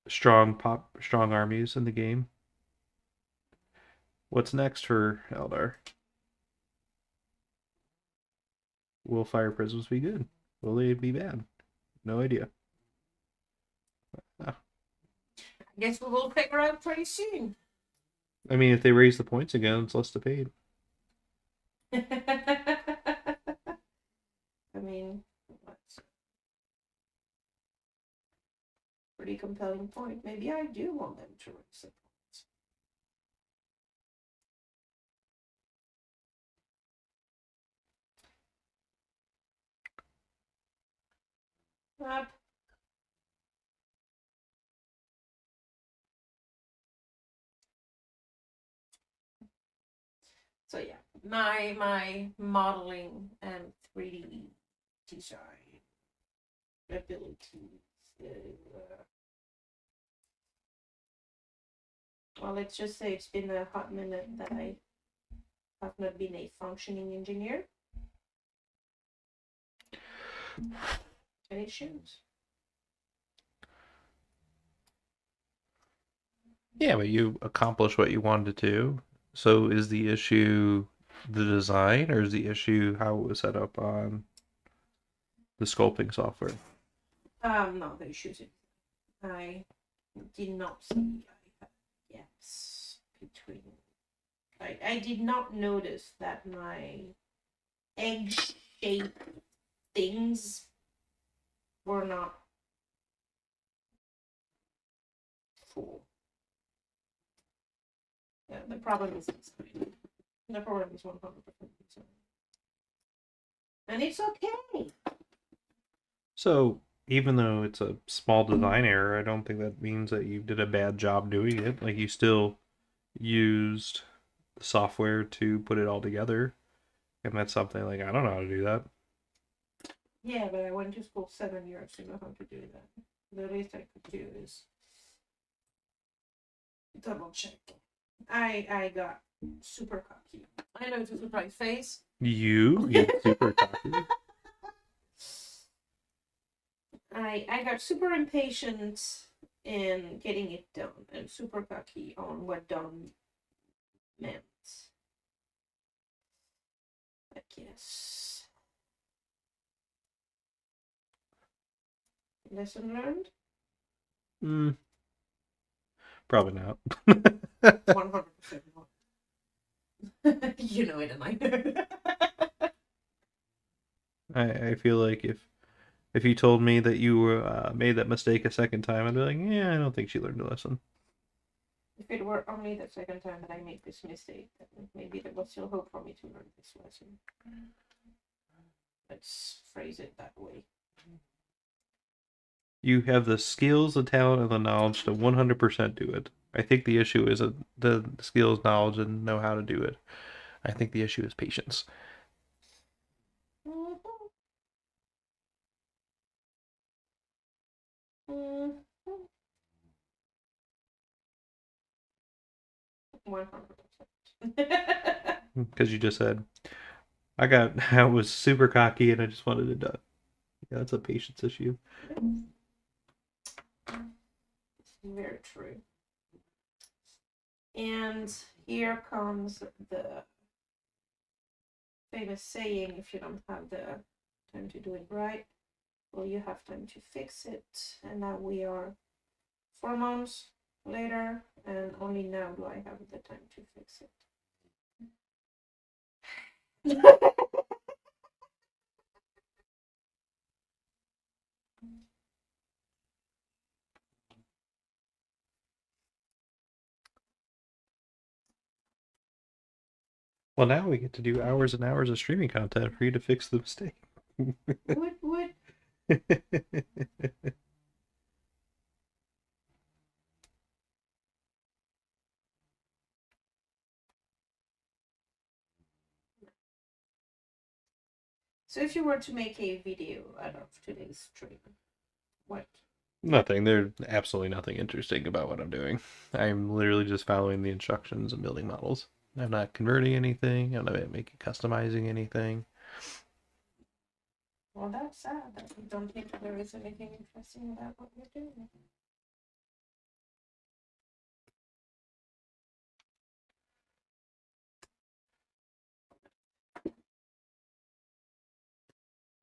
strong armies in the game. What's next for Eldar? Will fire prisms be good? Will they be bad? No idea. I guess we will figure out pretty soon. I mean, if they raise the points again, it's less to pay. I mean, that's a pretty compelling point. Maybe I do want them to raise the points. Up. So yeah, my modeling and 3D design abilities. Well, let's just say it's been a hot minute that I have not been a functioning engineer. And it shows. Yeah, but you accomplished what you wanted to do. So is the issue the design, or is the issue how it was set up on the sculpting software? No, the issues. I did not see I had gaps between. I did not notice that my egg-shaped things were not full. Yeah, the problem is design. The problem is 100% design. And it's okay. So even though it's a small design error, I don't think that means that you did a bad job doing it. Like, you still used the software to put it all together. And that's something like, I don't know how to do that. Yeah, but I went to school 7 years to know how to do that. The least I could do is double check. I got super cocky. I know it's a surprise face. You super cocky. I got super impatient in getting it done and super cocky on what done meant. I guess. Lesson learned? Probably not. 100% not. You know it, and I know. I feel like if you told me that you made that mistake a second time, I'd be like, yeah, I don't think she learned a lesson. If it were only the second time that I made this mistake, then maybe there was still hope for me to learn this lesson. Let's phrase it that way. You have the skills, the talent, and the knowledge to 100% do it. I think the issue is the skills, knowledge, and know how to do it. I think the issue is patience. Mm-hmm. Mm-hmm. 100%. Because you just said, I was super cocky and I just wanted it done. Yeah, that's a patience issue. It's very true. And here comes the famous saying, if you don't have the time to do it right, well, you have time to fix it. And now we are 4 months later, and only now do I have the time to fix it. Well, now we get to do hours and hours of streaming content for you to fix the mistake. Would. So if you were to make a video out of today's stream, what? Nothing. There's absolutely nothing interesting about what I'm doing. I'm literally just following the instructions and building models. I'm not converting anything. I'm not making customizing anything. Well, that's sad that you don't think there is anything interesting about what you're doing.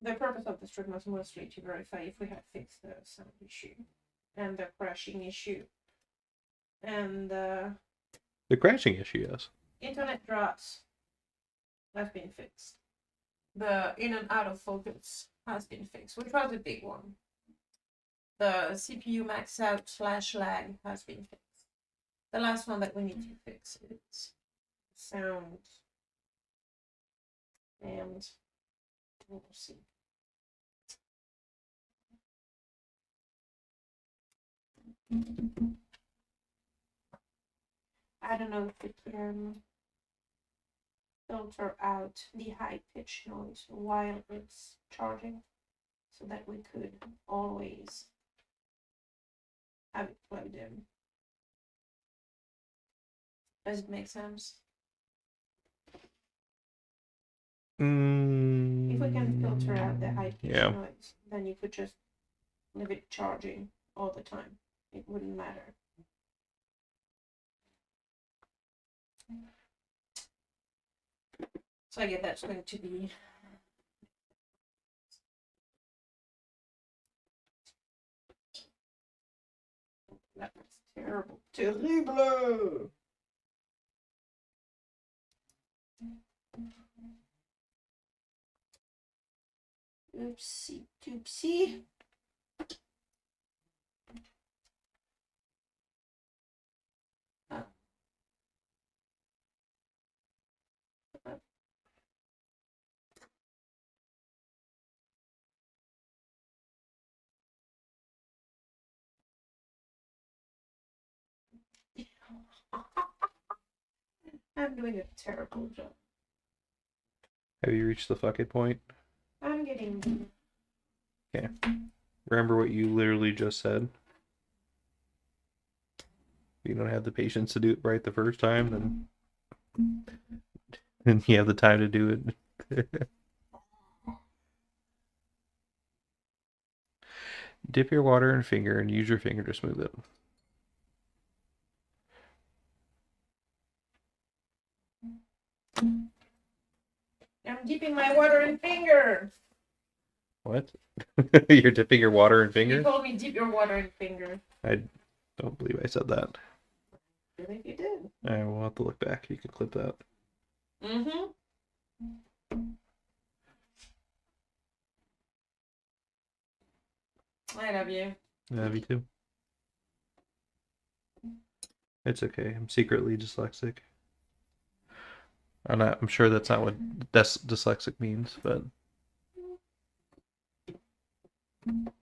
The purpose of the stream was mostly to verify if we had fixed the sound issue and the crashing issue and the crashing issue, yes. internet drops have been fixed. The in and out of focus has been fixed, which was a big one. The CPU max out / lag has been fixed. The last one that we need to fix is sound, and we'll see. I don't know if it can filter out the high pitch noise while it's charging, so that we could always have it plugged in. Does it make sense? If we can filter out the high pitch noise, then you could just leave it charging all the time. It wouldn't matter. So I guess that's going to be that's terrible. Terrible. Oopsie doopsie. I'm doing a terrible job. Have you reached the fuck it point? I'm getting. Okay. Remember what you literally just said? If you don't have the patience to do it right the first time, then you have the time to do it. Dip your water in finger and use your finger to smooth it. I'm dipping my water in finger. What? You're dipping your water in finger? You told me dip your water in finger. I don't believe I said that. I believe you did. I will have to look back. You can clip that. Mm-hmm. I love you. I love you too. It's okay. I'm secretly dyslexic. I'm sure that's not what dyslexic means, but all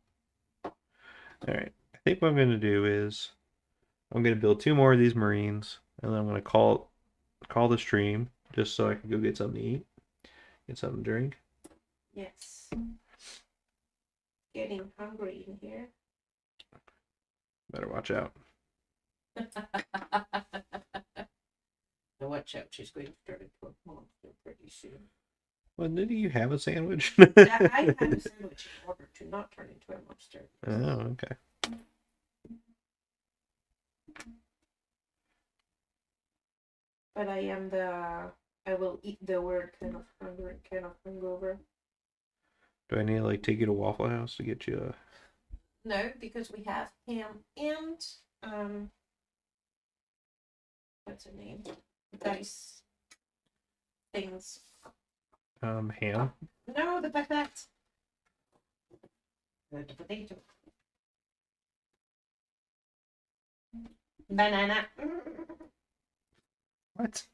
right. I think what I'm going to do is I'm going to build 2 more of these Marines, and then I'm going to call the stream just so I can go get something to eat, get something to drink. Yes. Getting hungry in here. Better watch out. Now watch out, she's going to turn into a monster pretty soon. Well, did you have a sandwich? I had a sandwich in order to not turn into a monster. Oh, okay. But I will eat the word kind of hungry, kind of hangover. Do I need to like take you to Waffle House to get you a? No, because we have ham and what's her name? Dice things. Ham. No, the patate. The potato. Banana. What?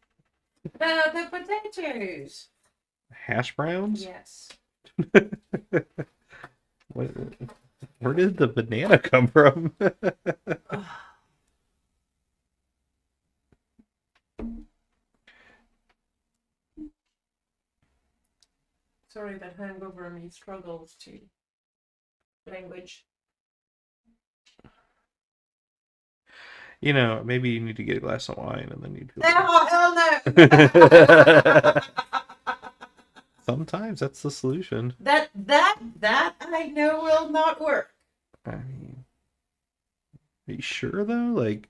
The potatoes. Hash browns? Yes. Where did the banana come from? Sorry, that hangover me struggles to language. You know, maybe you need to get a glass of wine and then you'd feel No, hell no. Sometimes that's the solution. That I know will not work. I mean, are you sure though? Like,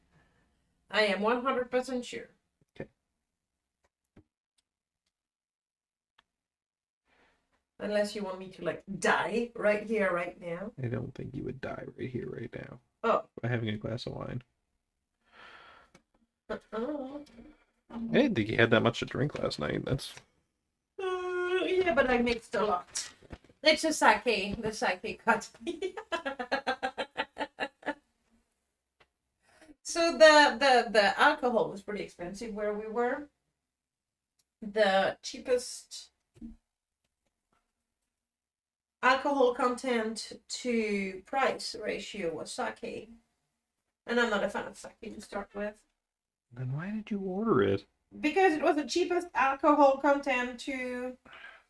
I am 100% sure. Okay. Unless you want me to like die right here, right now. I don't think you would die right here, right now. Oh. By having a glass of wine. Uh-uh. I didn't think you had that much to drink last night. That's. Yeah, but I mixed a lot. It's a sake. The sake cut me. So the alcohol was pretty expensive where we were. The cheapest alcohol content to price ratio was sake. And I'm not a fan of sake to start with. Then why did you order it? Because it was the cheapest alcohol content to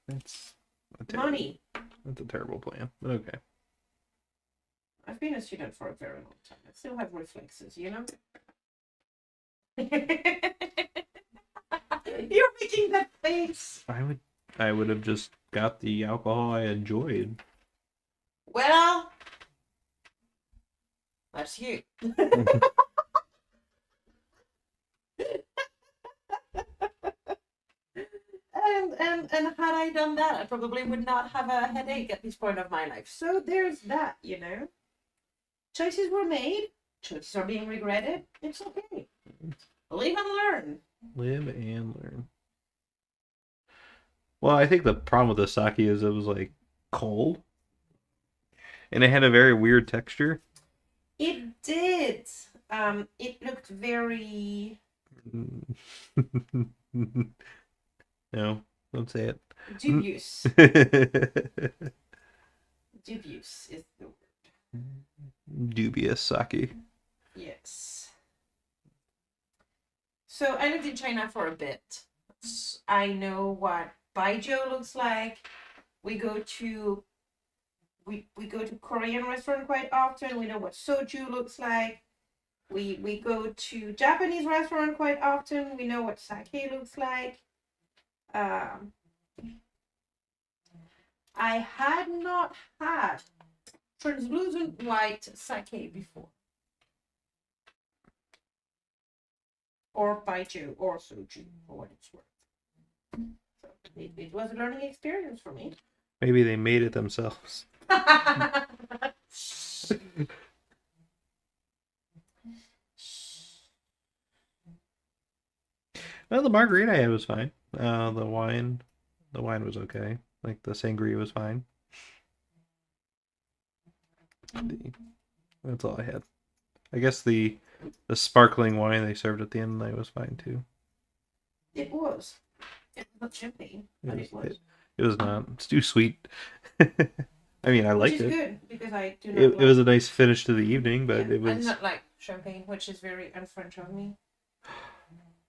That's money. That's a terrible plan. But okay. I've been a student for a very long time. I still have reflexes, you know? You're making that face. I would have just got the alcohol I enjoyed. Well, that's you. And had I done that, I probably would not have a headache at this point of my life. So there's that, you know. Choices were made. Choices are being regretted. It's okay. Live and learn. Live and learn. Well, I think the problem with the sake is it was like cold. And it had a very weird texture. It did. It looked very... No, don't say it. dubious. Dubious is the word. Dubious sake. Yes. So I lived in China for a bit. I know what baijiu looks like. We go to Korean restaurant quite often. We know what soju looks like. We go to Japanese restaurant quite often. We know what sake looks like. I had not had translucent white sake before. Or baijiu or soju, for what it's worth. So it was a learning experience for me. Maybe they made it themselves. Well, the margarita I had was fine. The wine was okay. Like the sangria was fine. That's all I had. I guess the sparkling wine they served at the end of the night was fine too. It was. It was not champagne, but it was. It was not. It's too sweet. I mean, I Which liked is it. good because I do not It like. was a nice finish to the evening, but Yeah, it I do was not like champagne, which is very un-French of me.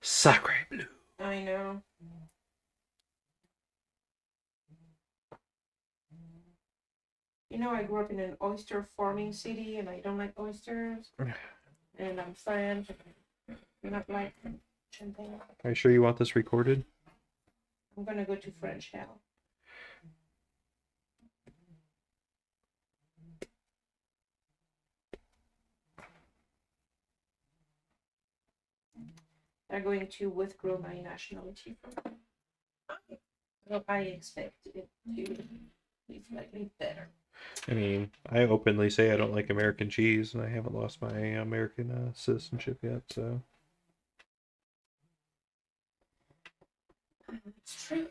sacre bleu. I know. You know, I grew up in an oyster farming city, and I don't like oysters. And I'm French. I do not like champagne. Are you sure you want this recorded? I'm gonna go to French hell. They're going to withdraw my nationality from me. So I expect it to be slightly better. I mean, I openly say I don't like American cheese, and I haven't lost my American citizenship yet, so. It's true.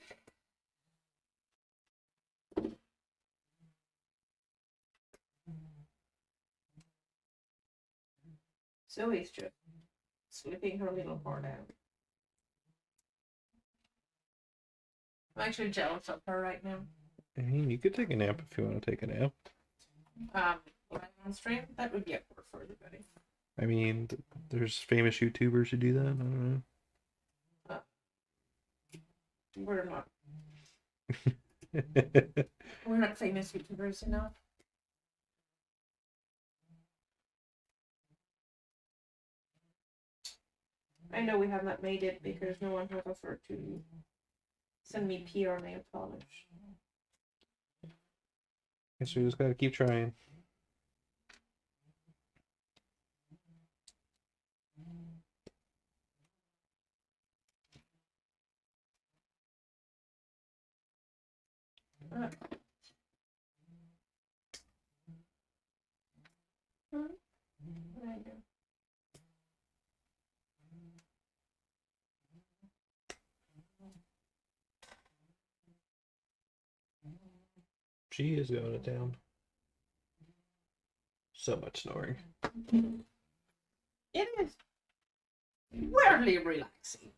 Zoe's just slipping her little heart out. I'm actually jealous of her right now. I mean, you could take a nap if you want to take a nap. Live on stream, that would be awkward for everybody. I mean, there's famous YouTubers who do that. I don't know. We're not. We're not famous YouTubers enough. I know we have not made it because no one has offered to send me PR nail polish. Guess we just gotta keep trying. She is going to town. So much snoring. It is weirdly relaxing.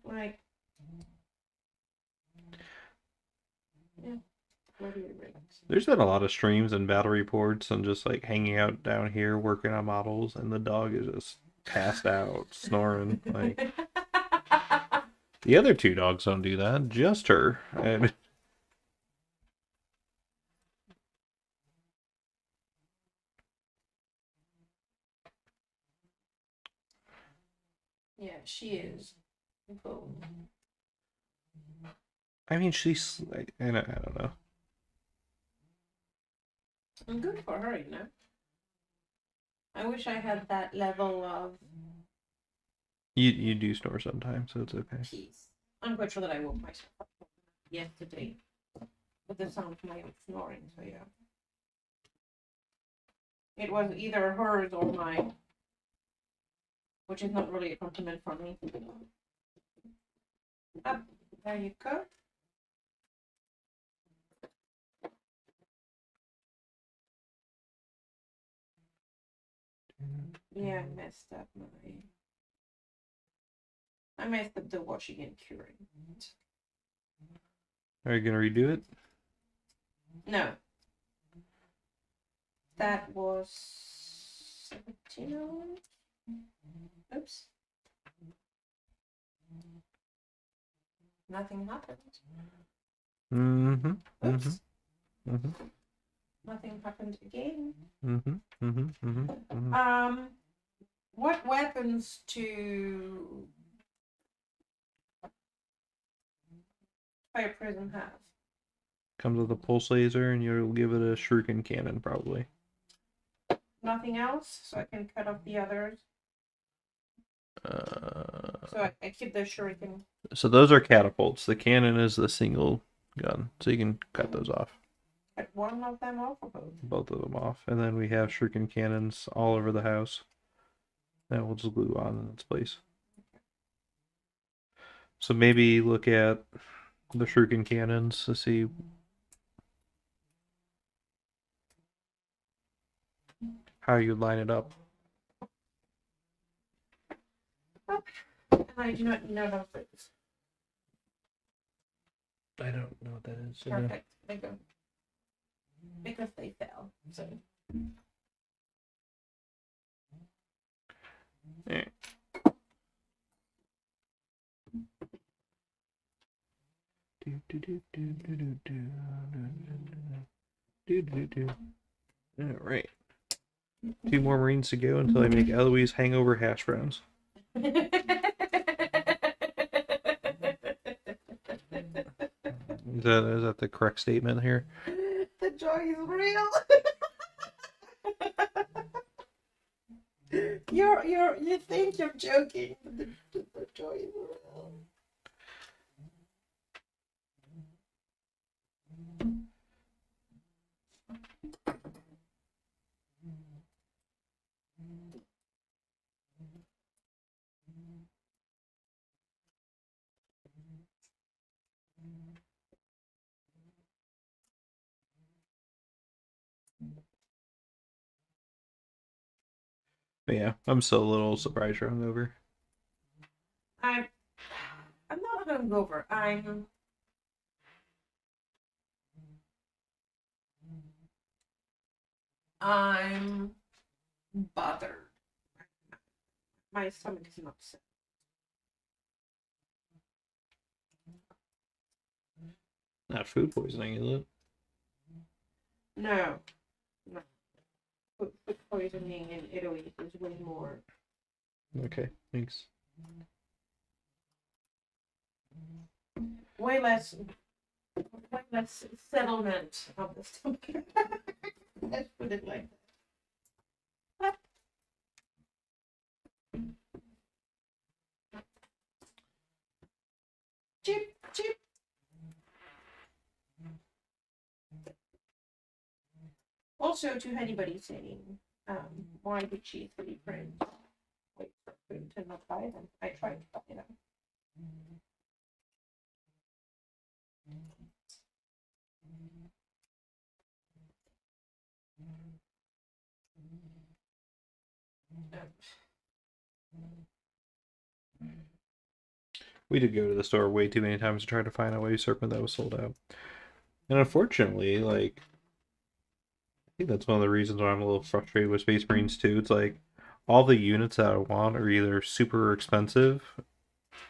Like, yeah, weirdly relaxing. There's been a lot of streams and battle reports and just like hanging out down here working on models, and the dog is just passed out, snoring. Like the other two dogs don't do that, just her. And Yeah, she is. I mean, she's like, I don't know. Good for her, you know. I wish I had that level of You do snore sometimes, so it's okay. peace. I'm quite sure that I woke myself up yesterday with the sound of my own snoring, so yeah. It was either hers or mine, which is not really a compliment for me. Up, there you go. Yeah, I messed up the washing and curing. Are you gonna redo it? No. That was 17 hours. Oops. Nothing happened. Mm-hmm. Oops. Mm-hmm. Nothing happened again. Mm-hmm. Mm-hmm. Mm-hmm. What weapons to Fire Prism have? Comes with a pulse laser, and you'll give it a shuriken cannon, probably. Nothing else, so I can cut off the others. So I keep the shuriken. So those are catapults. The cannon is the single gun, so you can cut those off. Cut one of them off or both? Both of them off, and then we have shuriken cannons all over the house. That will just glue on in its place. So maybe look at the shuriken cannons to see. how you line it up. And I do not know those things. I don't know what that is. Perfect. There you go. Because they fell. So. Yeah. All right. 2 more Marines to go until I make Eloise hangover hash browns. Is that the correct statement here? The joy is real. You think you're joking, but the joy is real. But yeah, I'm still a little surprised you're hungover. I'm not hungover. I'm bothered. My stomach is not set. Not food poisoning, is it? No. Food poisoning in Italy is way more. Okay, thanks. Way less settlement of the stomach. Let's put it like that. Chip. Also, to anybody saying, why did she 3D print? Wait for food to not buy them. I tried to buy them. We did go to the store way too many times to try to find a Wave Serpent that was sold out. And unfortunately, like, I think that's one of the reasons why I'm a little frustrated with Space Marines too. It's like, all the units that I want are either super expensive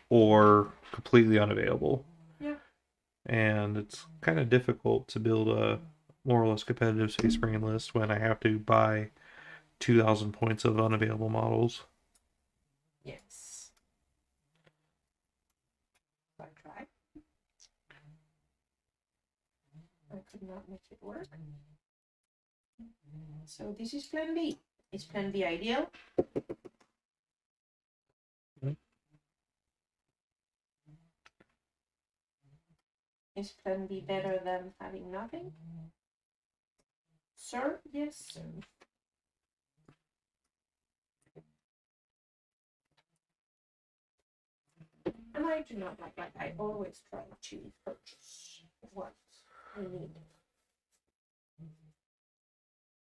or completely unavailable. Yeah. And it's kind of difficult to build a more or less competitive Space Marine list when I have to buy 2,000 points of unavailable models. Yes. I tried. I could not make it work. So this is plan B. Is plan B ideal? Is plan B better than having nothing? Sir? Yes, sir. And I do not like I always try to purchase what I need.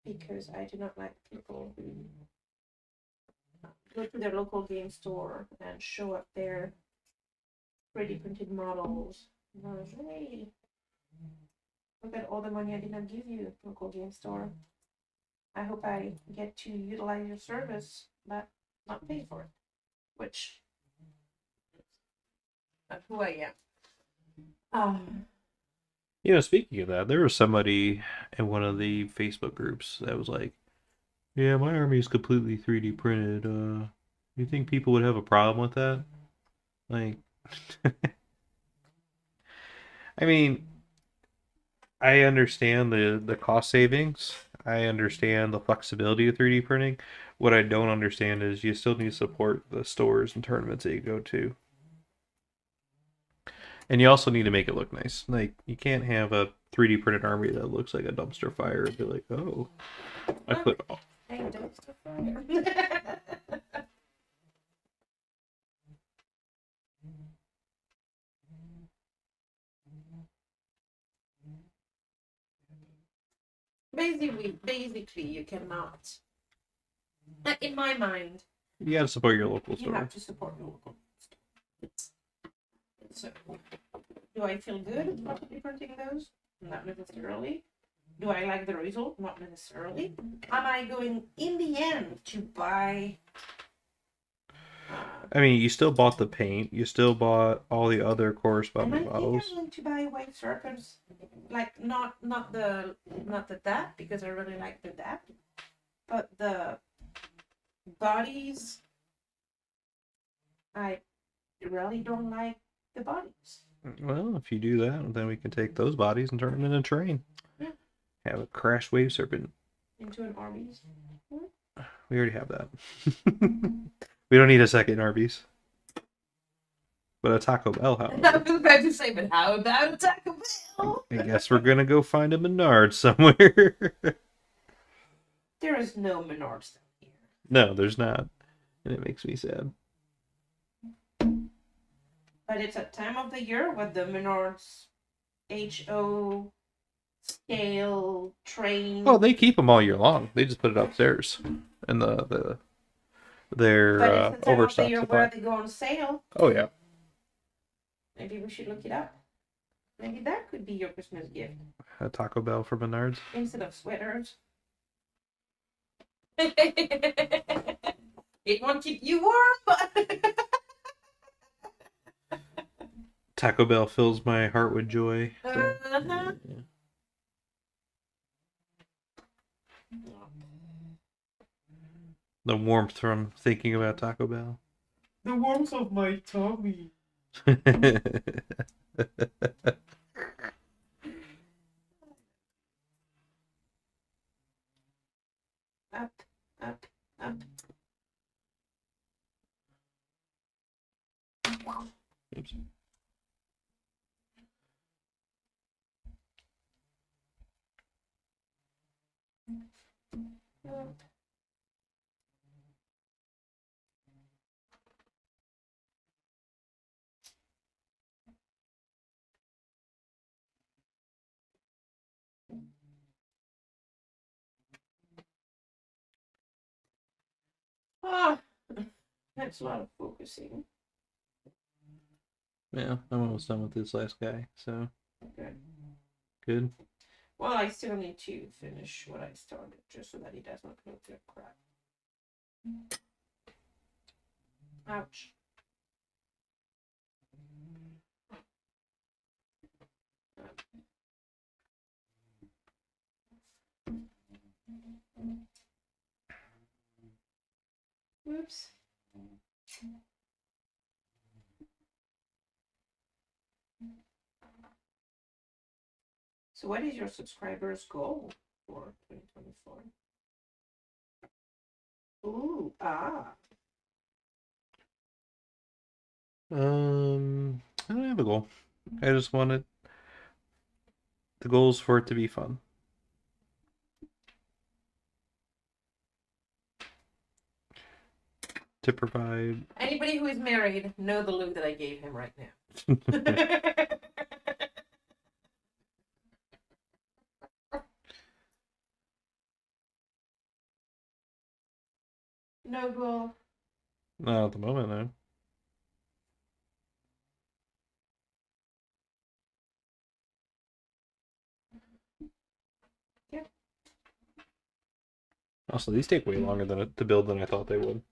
Because I do not like people who go to their local game store and show up their 3D printed models. Hey, look at all the money I did not give you, local game store. I hope I get to utilize your service, but not pay for it. Which, that's who I am. Speaking of that, there was somebody in one of the Facebook groups that was like, "Yeah, my army is completely 3D printed. You think people would have a problem with that?" Like, I mean, I understand the cost savings. I understand the flexibility of 3D printing. What I don't understand is you still need to support the stores and tournaments that you go to. And you also need to make it look nice. Like, you can't have a 3D printed army that looks like a dumpster fire and be like, "Oh, I put a dumpster fire." Basically, you cannot In my mind, You gotta support your local you store. have to support your local store. So, do I feel good about printing those? Not necessarily. Do I like the result? Not necessarily. Am I going in the end to buy? I mean, you still bought the paint. You still bought all the other And I corresponding think models. I'm going to buy white serpents, like not the DAP because I really like the DAP, but the bodies. I really don't like the bodies. Well, if you do that, then we can take those bodies and turn them into a train. Yeah. Have a crash wave serpent. Into an Arby's. We already have that. We don't need a second Arby's. But a Taco Bell, I however. was about to say, but how about a Taco Bell? I guess we're gonna go find a Menards somewhere. There is no Menards down here. No, there's not. And it makes me sad. But it's a time of the year with the Menards HO scale train. Oh, they keep them all year long. They just put it upstairs in their but it's the time of the overstock year supply. where they go on sale. Oh yeah. Maybe we should look it up. Maybe that could be your Christmas gift. A Taco Bell for Menards. Instead of sweaters. It won't keep you warm, but Taco Bell fills my heart with joy. So, uh-huh. yeah. The warmth from thinking about Taco Bell. The warmth of my tummy. Up, up, up. Oops. Ah, that's a lot of focusing. Yeah, I'm almost done with this last guy, so Okay. good. Well, I still need to finish what I started, just so that he does not go to crap. Ouch. Whoops. So what is your subscribers goal for 2024? Ooh, I don't have a goal. I just wanted the goals for it to be fun. To provide. Anybody who is married know the look that I gave him right now. No goal. Not at the moment, though. Yeah. Also, these take way longer to build than I thought they would.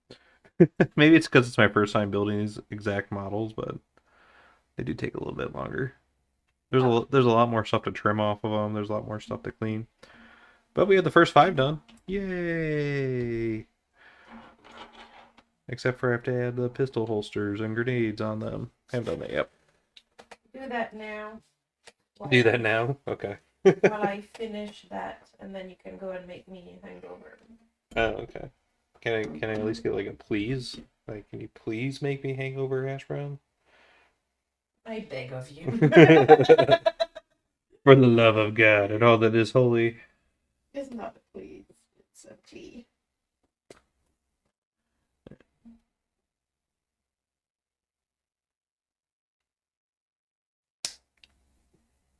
Maybe it's because it's my first time building these exact models, but they do take a little bit longer. There's a lot more stuff to trim off of them. There's a lot more stuff to clean. But we had the first 5 done. Yay! Except for I have to add the pistol holsters and grenades on them. I haven't done that yet. Do that now. Do that now? Okay. While I finish that, and then you can go and make me a hangover. Oh, okay. Can I at least get like a please? Like, can you please make me hangover hash brown? I beg of you. For the love of God and all that is holy. It's not a please, it's a plea.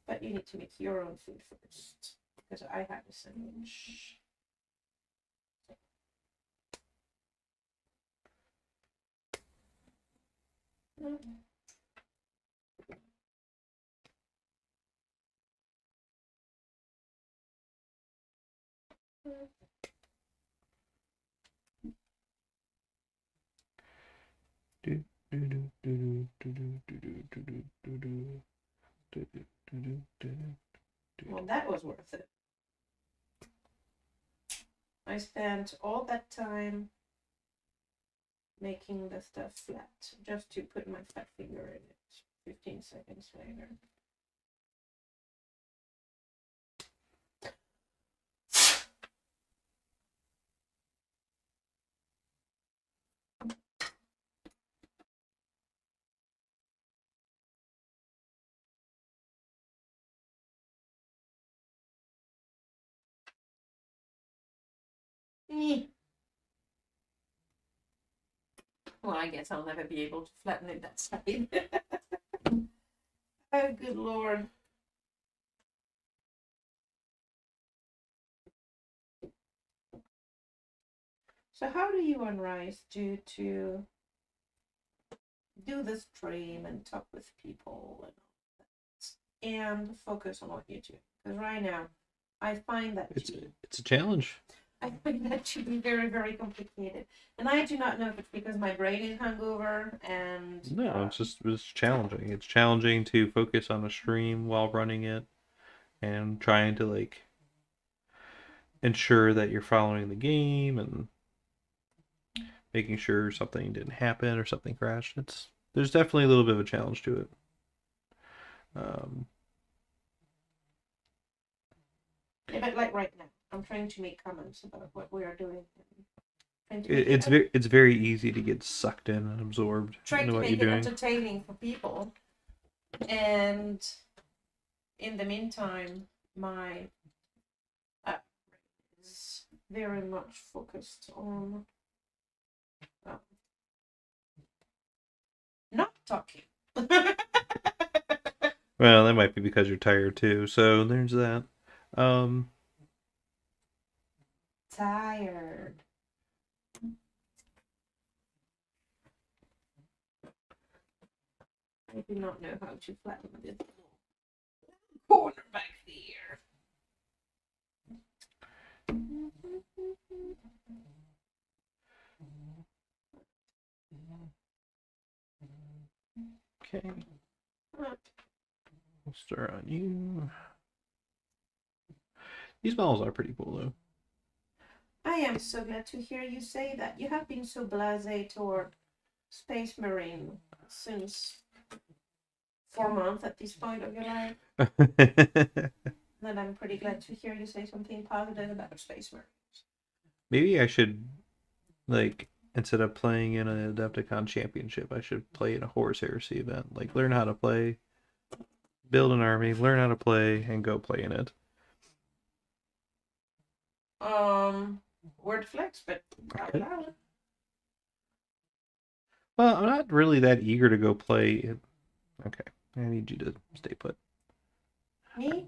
But you need to make your own food first, because I had a sandwich. Well, that was worth it. I spent all that time making the stuff flat just to put my fat finger in it 15 seconds later. Well, I guess I'll never be able to flatten it that side. Oh, good lord. So how do you and Rice do to do the stream and talk with people and all that, and focus on what you do? Because right now, I find that it's a challenge. I find that to be very, very complicated. And I do not know if it's because my brain is hungover and... No, it's challenging. It's challenging to focus on a stream while running it and trying to, like, ensure that you're following the game and making sure something didn't happen or something crashed. There's definitely a little bit of a challenge to it. Yeah, but like right now, I'm trying to make comments about what we are doing. It's very easy to get sucked in and absorbed into what you're doing. Trying to make it entertaining for people, and in the meantime, my app is very much focused on not talking. Well, that might be because you're tired too. So there's that. Tired. I do not know how to flatten this corner back there. Okay. We'll start on you. These models are pretty cool, though. I am so glad to hear you say that. You have been so blasé toward Space Marine since 4 months at this point of your life. And I'm pretty glad to hear you say something positive about Space Marines. Maybe I should, like, instead of playing in an Adepticon championship, I should play in a Horus Heresy event. Like, learn how to play, build an army, learn how to play, and go play in it. Word flex, but okay. Well, I'm not really that eager to go play it. Okay, I need you to stay put. Me?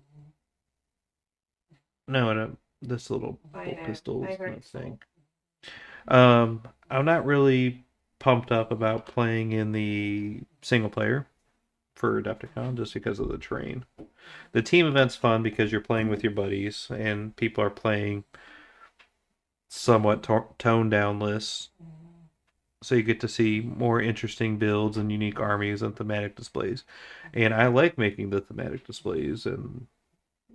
No, this little pistol thing. So. I'm not really pumped up about playing in the single player for Adepticon just because of the terrain. The team event's fun because you're playing with your buddies and people are playing somewhat toned down lists. So you get to see more interesting builds and unique armies and thematic displays. And I like making the thematic displays and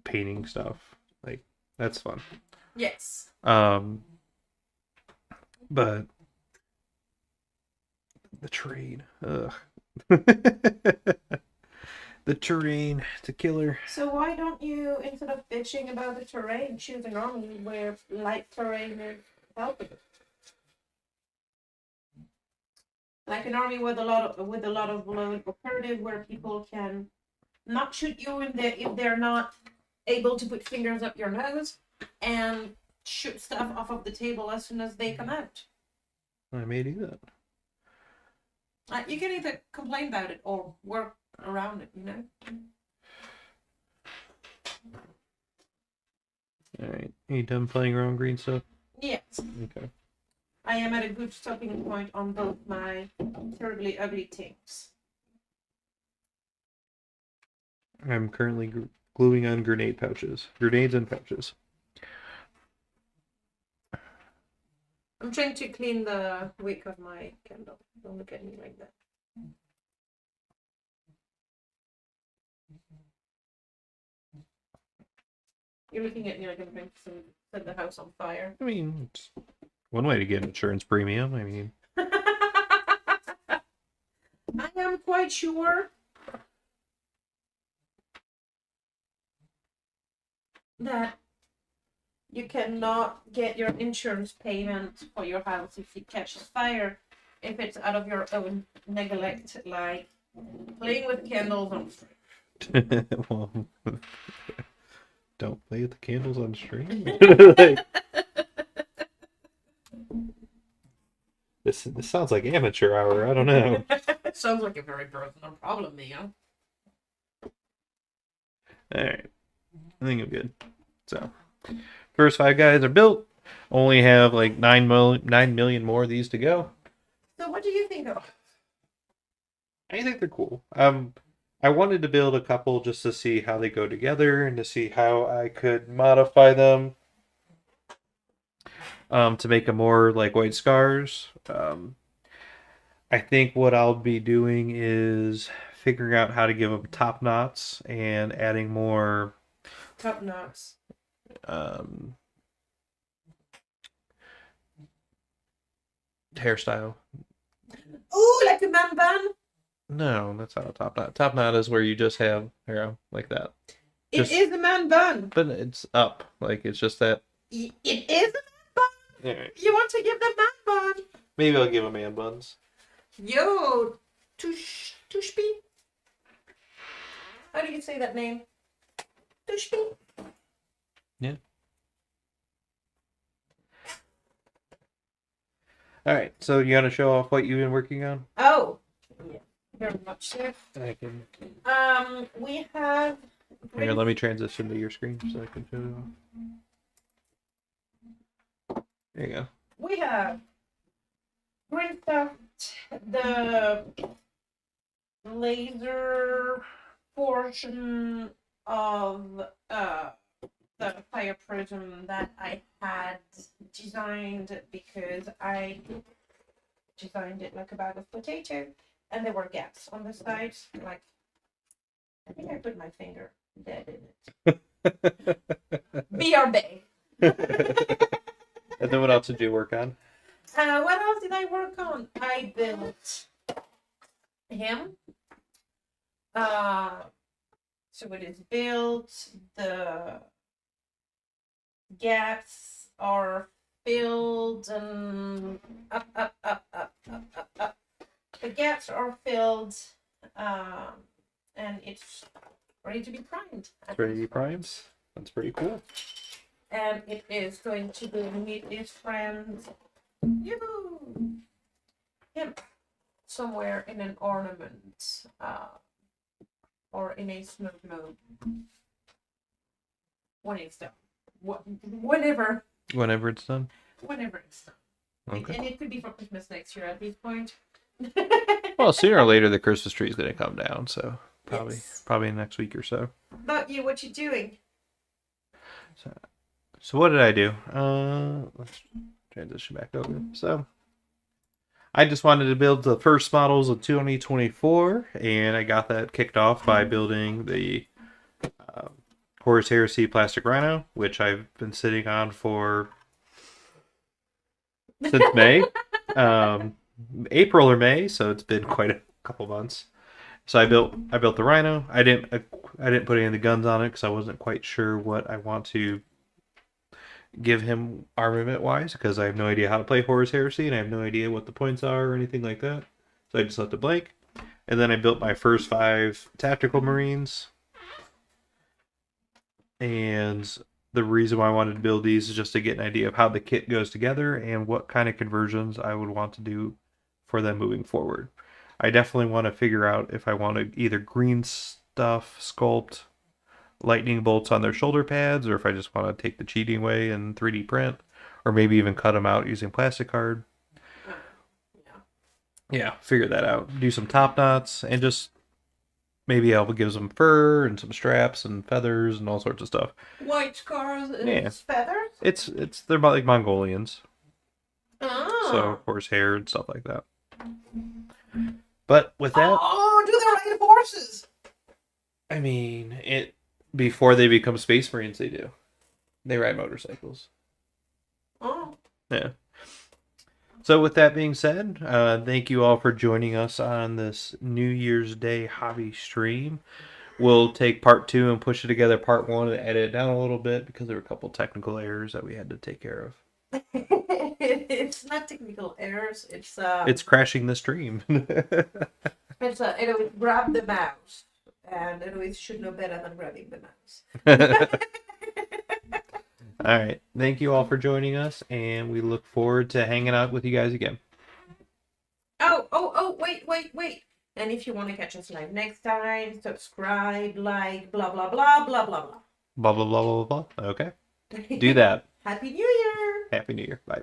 painting stuff. Like, that's fun. Yes. But the terrain, ugh. The terrain, it's a killer. So why don't you, instead of bitching about the terrain, choose an army where light terrain is helping? Like an army with a lot of blown operative, where people can not shoot you if they're not able to put fingers up your nose, and shoot stuff off of the table as soon as they come out. I may do that. You can either complain about it or work around it, you know? Alright. Are you done playing around green stuff? Yes. Okay. I am at a good stopping point on both my terribly ugly things. I'm currently gluing on grenades and pouches. I'm trying to clean the wick of my candle. Don't look at me like that. You're looking at me like I'm going to set the house on fire. I mean, it's one way to get insurance premium. I mean, I am quite sure that you cannot get your insurance payment for your house if it catches fire, if it's out of your own neglect, like playing with candles on string. well, don't play with the candles on string. Like, this sounds like amateur hour. I don't know. Sounds like a very personal problem, Mia. All right, I think I'm good. So, first 5 guys are built. Only have like 9 million more of these to go. So, what do you think of? I think they're cool. I wanted to build a couple just to see how they go together and to see how I could modify them to make them more like White Scars. I think what I'll be doing is figuring out how to give them top knots and adding more Top knots. Hairstyle. Ooh, like a man bun? No, that's not a top knot. Top knot is where you just have hair like that. It is a man bun. But it's up. Like, it's just that. It is a man bun. Right. You want to give the man bun? Maybe I'll give them man buns. Yo, Tushpi? How do you say that name? Tushpi? Yeah. All right, so you want to show off what you've been working on? Oh, yeah, very much so. I can. We have. Here, let me transition to your screen so I can show it off. There you go. We have print out the laser portion of the fire prism that I had designed because I designed it like a bag of potato and there were gaps on the sides. Like, I think I put my finger dead in it. BRB. And then what else did you work on? What else did I work on? I built him. So it is built. The gaps are filled and up. The gaps are filled, and it's ready to be primed. It's ready to be primed. That's pretty cool. And it is going to be meet his friend, him, somewhere in an ornament, or in a snow globe. When it's done. Whenever. Whenever it's done. Whenever it's done. Okay. And it could be for Christmas next year at this point. Well, sooner or later the Christmas tree is going to come down, so probably next week or so. About you, what you doing? So what did I do? Let's transition back over. So I just wanted to build the first models of 2024, and I got that kicked off by building the Horus Heresy Plastic Rhino, which I've been sitting on since May. April or May, so it's been quite a couple months. So I built the Rhino. I didn't put any of the guns on it because I wasn't quite sure what I want to give him armament wise, because I have no idea how to play Horus Heresy and I have no idea what the points are or anything like that. So I just left it blank. And then I built my first 5 tactical marines. And the reason why I wanted to build these is just to get an idea of how the kit goes together and what kind of conversions I would want to do for them moving forward. I definitely want to figure out if I want to either green stuff, sculpt lightning bolts on their shoulder pads, or if I just want to take the cheating way and 3D print, or maybe even cut them out using plastic card. Yeah, figure that out. Do some top knots and just maybe I'll give some fur and some straps and feathers and all sorts of stuff. White scars Yeah, and feathers? it's they're about like Mongolians, Ah. so horsehair and stuff like that. But with that, Oh, do they ride horses? I mean it before they become space marines, they do. They ride motorcycles. Oh. Yeah. So with that being said, thank you all for joining us on this New Year's Day hobby stream. We'll take part two and push it together part one and edit it down a little bit because there were a couple technical errors that we had to take care of. It's not technical errors. It's crashing the stream. It grab the mouse, and Eloise should know better than grabbing the mouse. All right. Thank you all for joining us, and we look forward to hanging out with you guys again. Oh, wait. And if you want to catch us live next time, subscribe, like, blah, blah, blah, blah, blah, blah. Blah, blah, blah, blah, blah. Okay. Do that. Happy New Year! Happy New Year. Bye.